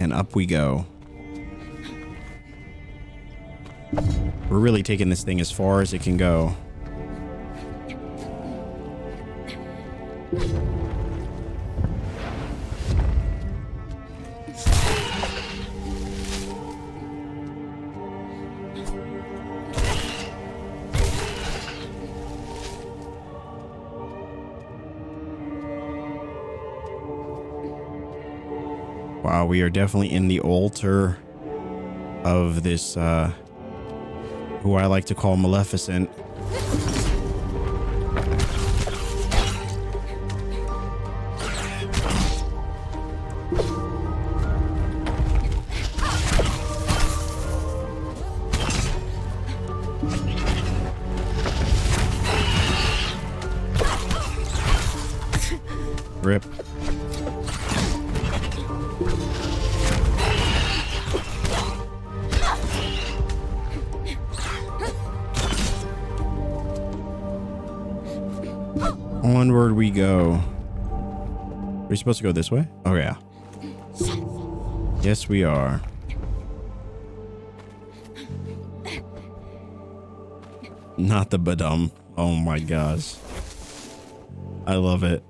And up we go. We're really taking this thing as far as it can go. Wow, we are definitely in the altar of this, who I like to call Maleficent. Rip. Onward we go. Are we supposed to go this way? Oh, yeah. Yes, we are. Not the badum. Oh my gosh. I love it.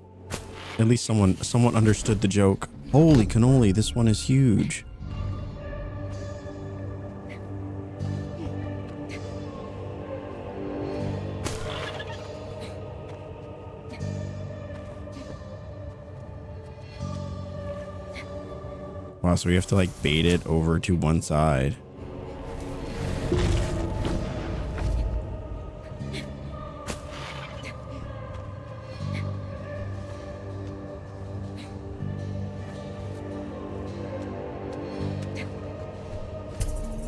At least someone understood the joke. Holy cannoli, this one is huge. Wow, so we have to like bait it over to one side.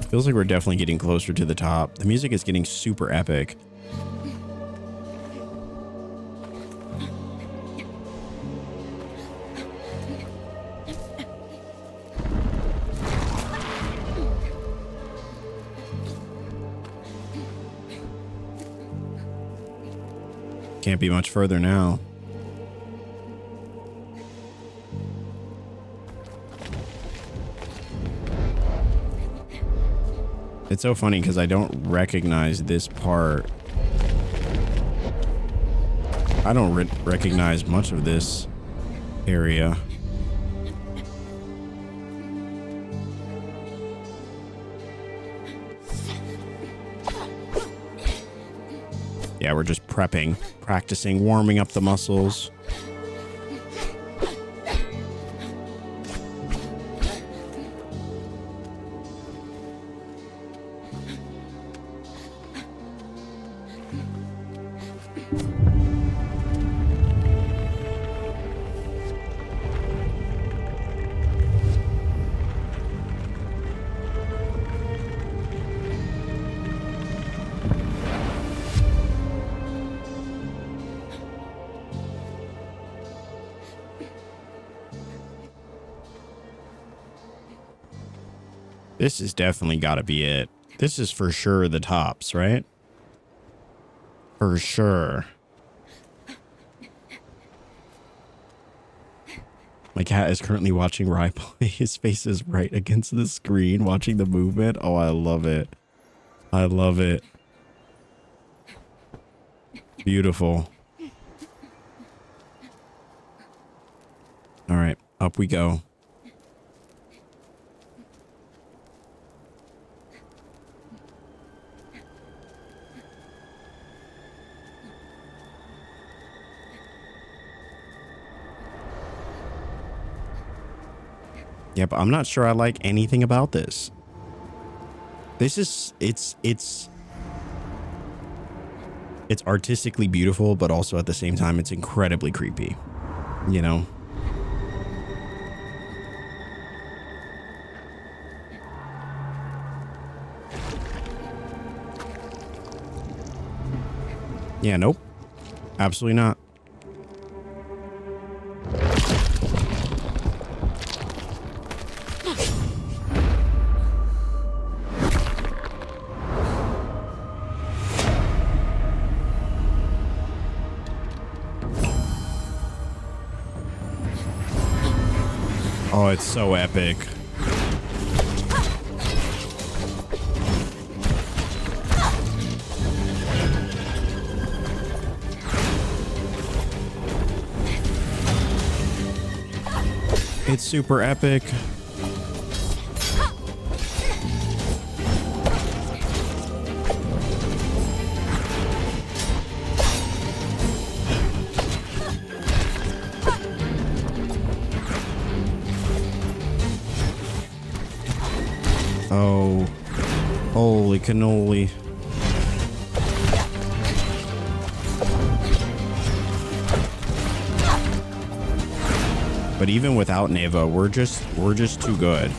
Feels like we're definitely getting closer to the top. The music is getting super epic. Can't be much further now. It's so funny because I don't recognize this part. I don't recognize much of this area. Yeah, we're just prepping, practicing, warming up the muscles. This has definitely got to be it. This is for sure the tops, right? For sure. My cat is currently watching Rye play. His face is right against the screen, watching the movement. Oh, I love it. I love it. Beautiful. All right, up we go. Yep, I'm not sure I like anything about this. This is, it's artistically beautiful, but also at the same time, it's incredibly creepy, you know? Yeah, nope. Absolutely not. Oh, it's so epic. It's super epic. Oh, holy cannoli. But even without Neva, we're just too good.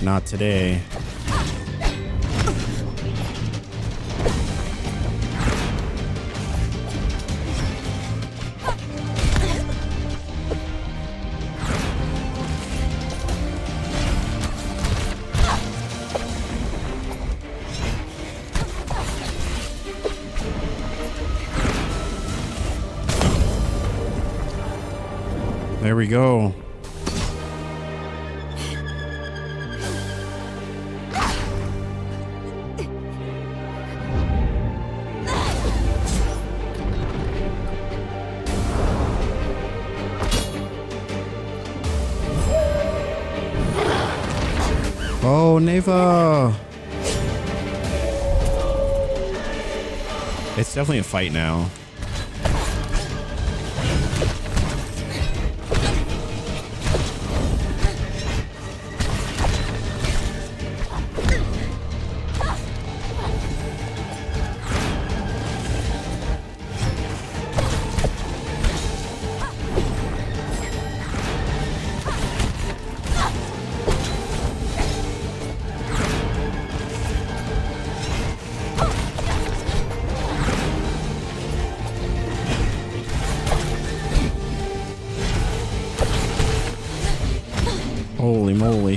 Not today. There we go. Oh, Neva. It's definitely a fight now. Holy moly.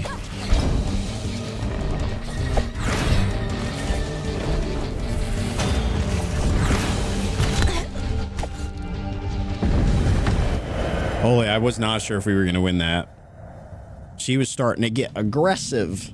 Holy, I was not sure if we were going to win that. She was starting to get aggressive.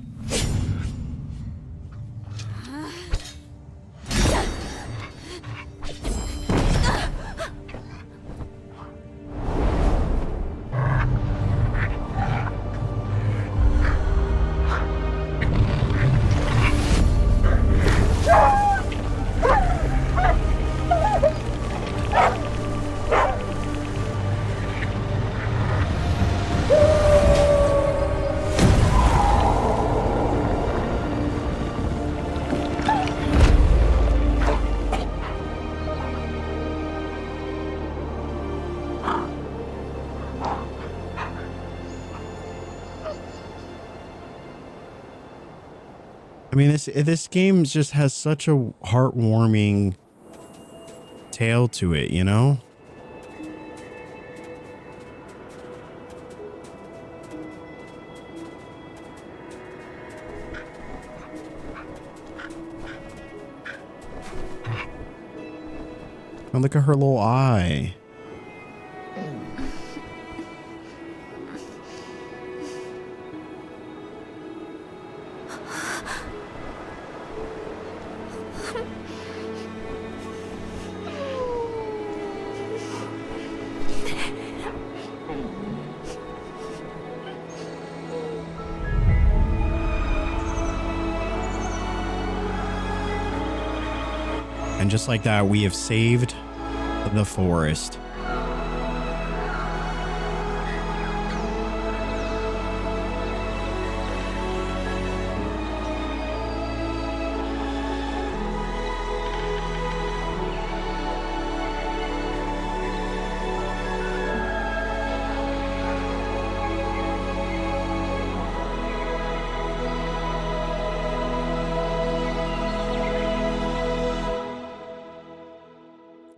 I mean, this game just has such a heartwarming tale to it, you know? Oh, look at her little eye. And just like that, we have saved the forest.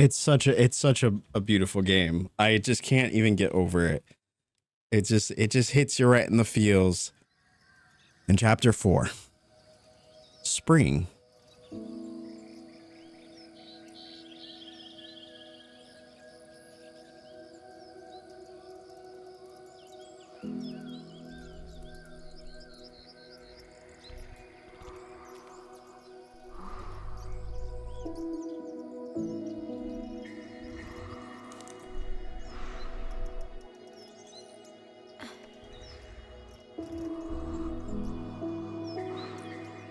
It's such a beautiful game. I just can't even get over it. It just hits you right in the feels. In chapter 4, spring.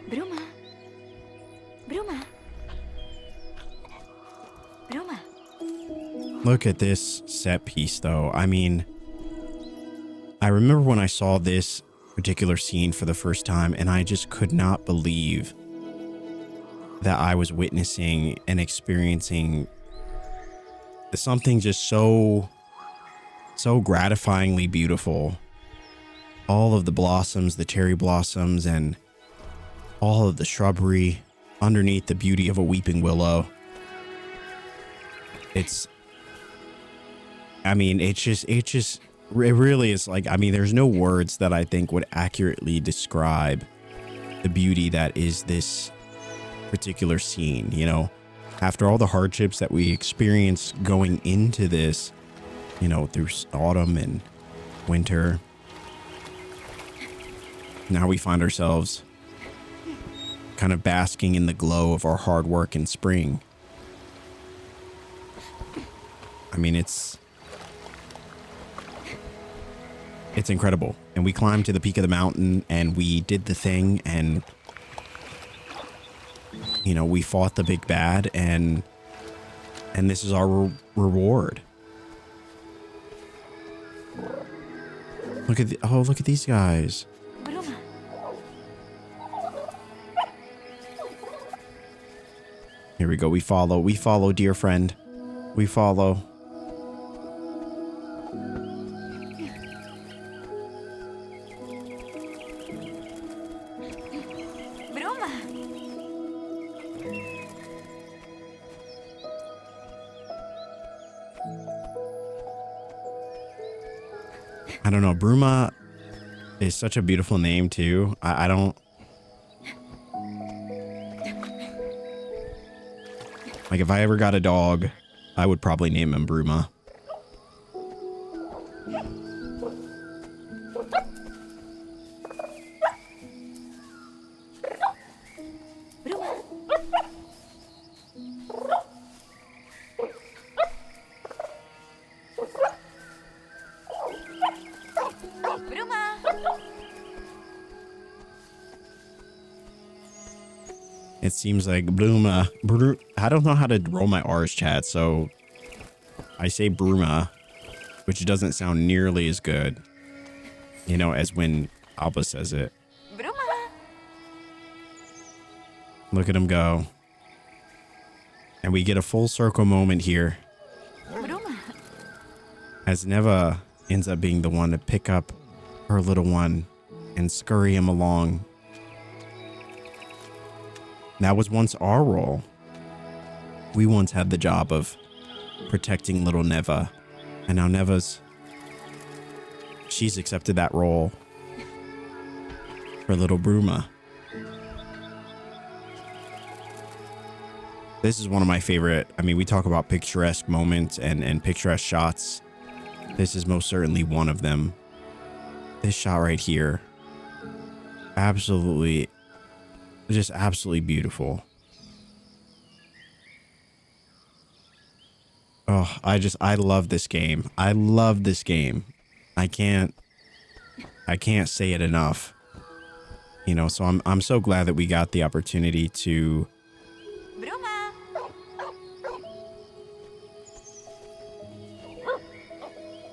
Bruma. Bruma. Bruma. Look at this set piece, though. I mean, I remember when I saw this particular scene for the first time, and I just could not believe that I was witnessing and experiencing something just so gratifyingly beautiful. All of the blossoms, the cherry blossoms, and all of the shrubbery underneath the beauty of a weeping willow. It really is like, I mean, there's no words that I think would accurately describe the beauty that is this particular scene, you know? After all the hardships that we experienced going into this, you know, through autumn and winter, now we find ourselves kind of basking in the glow of our hard work in spring. I mean, it's incredible. And we climbed to the peak of the mountain and we did the thing, and you know, we fought the big bad, and And this is our reward. Look at look at these guys. Bruma. Here we go. We follow, dear friend. We follow. Bruma. I don't know. Bruma is such a beautiful name too. I don't. Like if I ever got a dog, I would probably name him Bruma. Bruma. Bruma. It seems like Bruma. I don't know how to roll my R's, chat, so I say Bruma, which doesn't sound nearly as good, you know, as when Alba says it. Bruma. Look at him go. And we get a full circle moment here Bruma. as Neva ends up being the one to pick up her little one and scurry him along. That was once our role. We once had the job of protecting little Neva, and now she's accepted that role for little Bruma. This is one of my favorite. I mean, we talk about picturesque moments and picturesque shots. This is most certainly one of them. This shot right here, absolutely, just absolutely beautiful. Oh, I love this game. I love this game. I can't say it enough. You know, so I'm so glad that we got the opportunity to Bruma.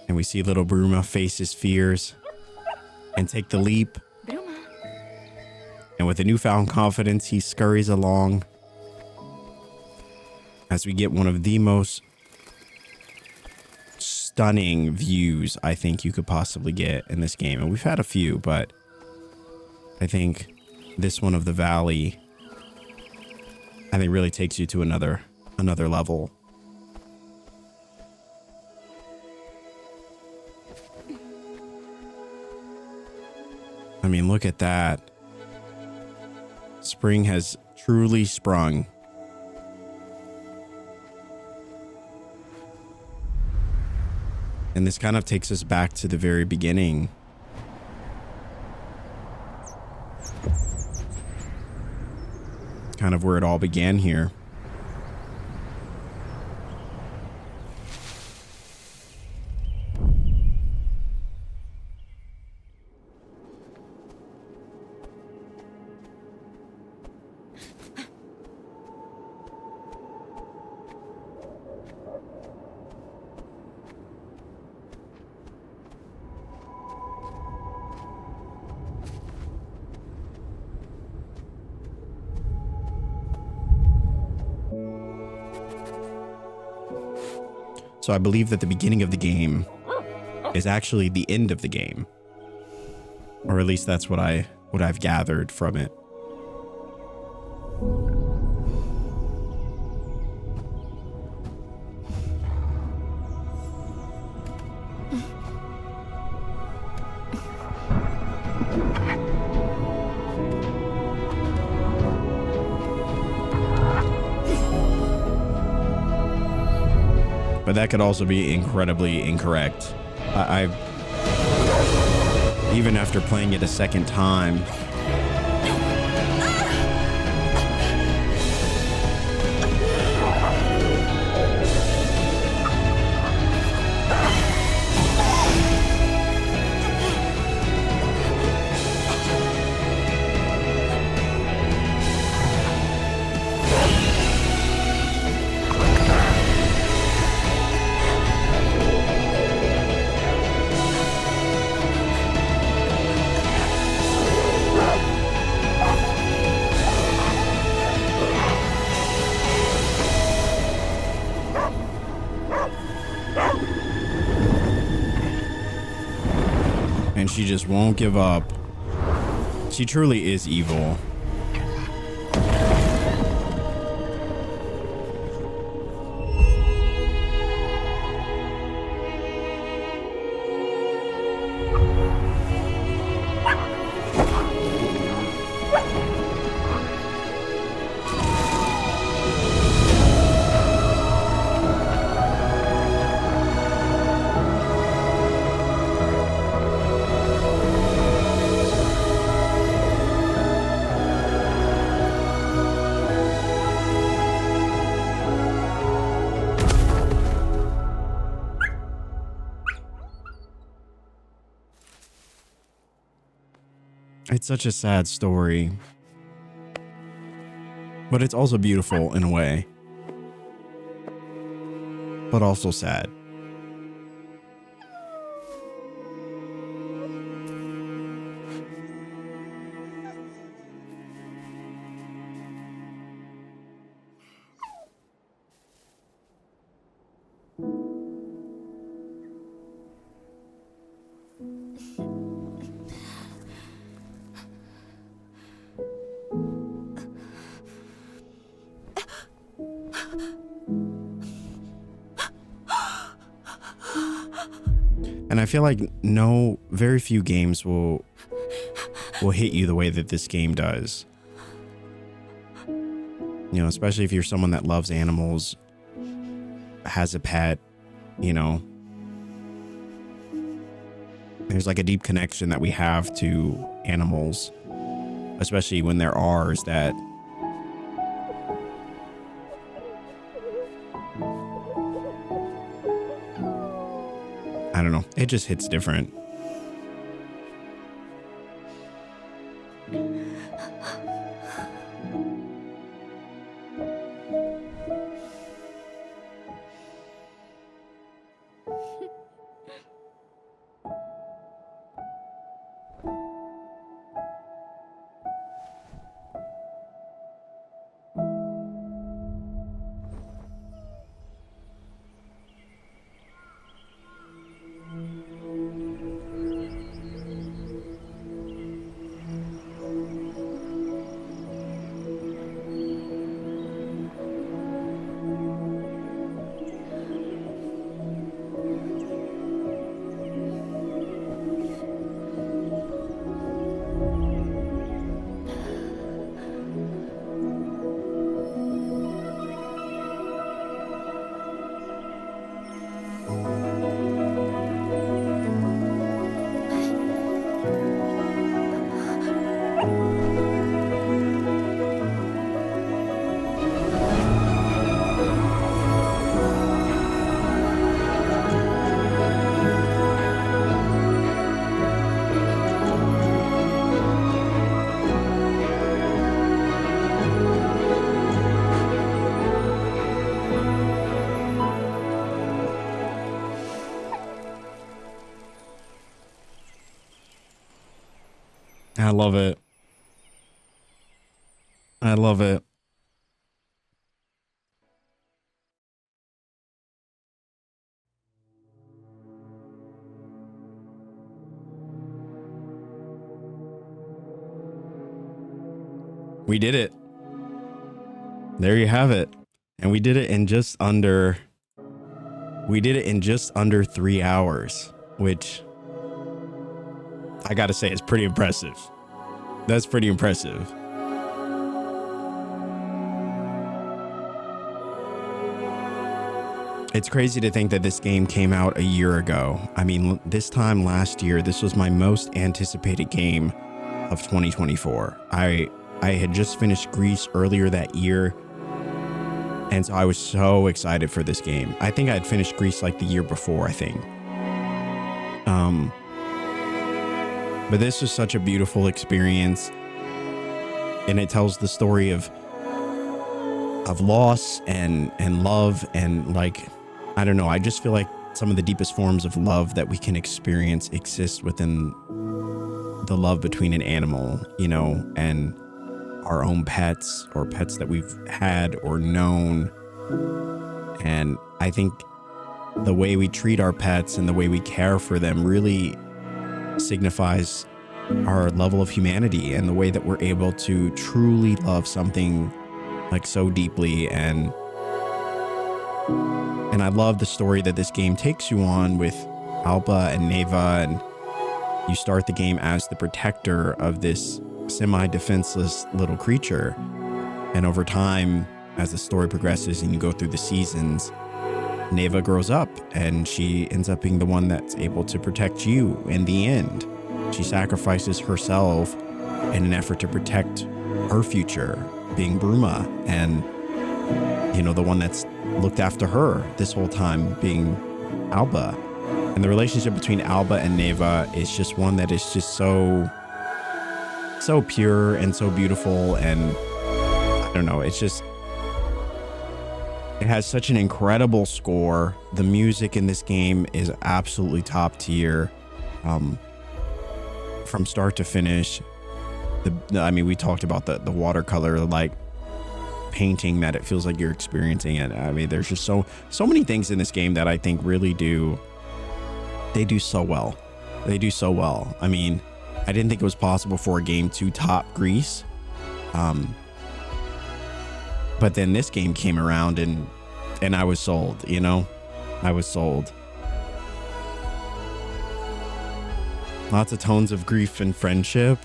and we see little Bruma face his fears and take the leap. Bruma. And with a newfound confidence, he scurries along as we get one of the most stunning views I think you could possibly get in this game. And we've had a few, but I think this one of the valley, I think really takes you to another level. I mean, look at that. Spring has truly sprung. And this kind of takes us back to the very beginning. Kind of where it all began here. So I believe that the beginning of the game is actually the end of the game. Or at least that's what I've gathered from it. But that could also be incredibly incorrect. I even after playing it a second time, just won't give up. She truly is evil. It's such a sad story, but it's also beautiful in a way, but also sad. And I feel like very few games will hit you the way that this game does. You know, especially if you're someone that loves animals, has a pet, you know. There's like a deep connection that we have to animals, especially when they're ours that I don't know. It just hits different. I love it. I love it. We did it. There you have it. And we did it in just under 3 hours, which I gotta say is pretty impressive. That's pretty impressive. It's crazy to think that this game came out a year ago. I mean, this time last year, this was my most anticipated game of 2024. I had just finished Greece earlier that year, and so I was so excited for this game. I think I had finished Greece like the year before, I think. But this was such a beautiful experience, and it tells the story of loss and love, and like, I don't know, I just feel like some of the deepest forms of love that we can experience exist within the love between an animal, you know, and our own pets, or pets that we've had or known. And I think the way we treat our pets and the way we care for them really signifies our level of humanity and the way that we're able to truly love something like so deeply. And I love the story that this game takes you on with Alba and Neva, and you start the game as the protector of this semi-defenseless little creature. And over time, as the story progresses and you go through the seasons, Neva grows up and she ends up being the one that's able to protect you in the end. She sacrifices herself in an effort to protect her future, being Bruma, and, you know, the one that's looked after her this whole time being Alba. And the relationship between Alba and Neva is just one that is just so pure and so beautiful. And I don't know, it has such an incredible score. The music in this game is absolutely top tier. From start to finish. I mean, we talked about the watercolor like painting that it feels like you're experiencing it. I mean, there's just so many things in this game that I think really do so well. They do so well. I mean, I didn't think it was possible for a game to top Grease. But then this game came around and I was sold, you know? I was sold. Lots of tones of grief and friendship.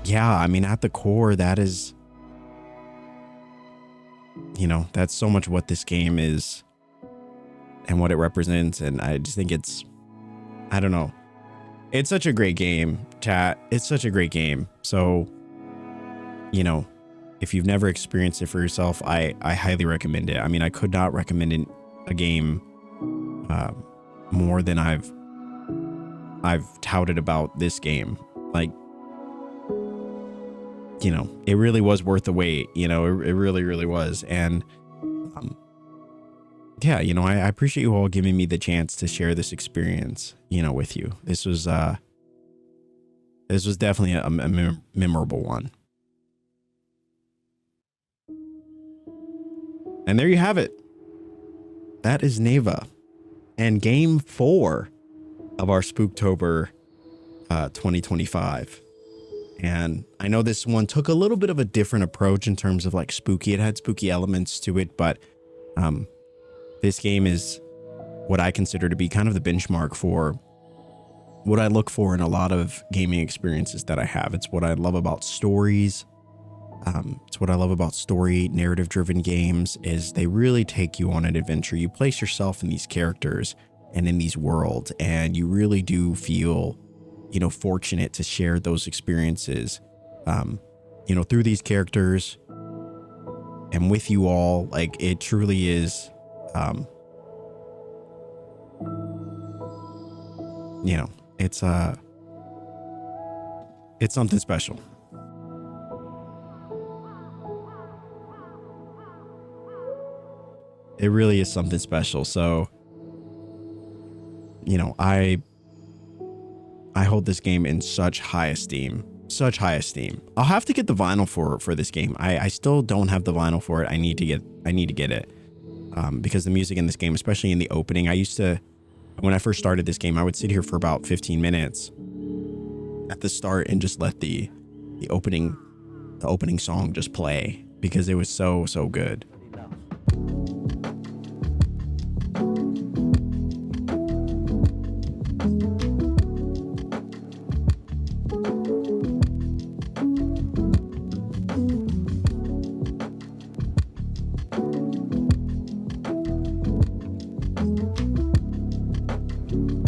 Yeah, I mean, at the core, that is, you know, that's so much what this game is and what it represents. And I just think I don't know. It's such a great game, chat. It's such a great game. So, you know, if you've never experienced it for yourself, I highly recommend it. I mean, I could not recommend a game more than I've touted about this game. Like, you know, it really was worth the wait. You know, it really, really was. And yeah, you know, I appreciate you all giving me the chance to share this experience, you know, with you. This was definitely a memorable one. And there you have it. That is Neva and game 4 of our Spooktober 2025. And I know this one took a little bit of a different approach in terms of like spooky. It had spooky elements to it, but this game is what I consider to be kind of the benchmark for what I look for in a lot of gaming experiences that I have. It's what I love about stories. It's what I love about story narrative driven games is they really take you on an adventure. You place yourself in these characters and in these worlds, and you really do feel, you know, fortunate to share those experiences, you know, through these characters and with you all. Like, it truly is, you know, it's something special. It really is something special. So, you know, I hold this game in such high esteem. I'll have to get the vinyl for this game. I still don't have the vinyl for it. I need to get it because the music in this game, especially in the opening, when I first started this game, I would sit here for about 15 minutes at the start and just let the opening song just play because it was so good.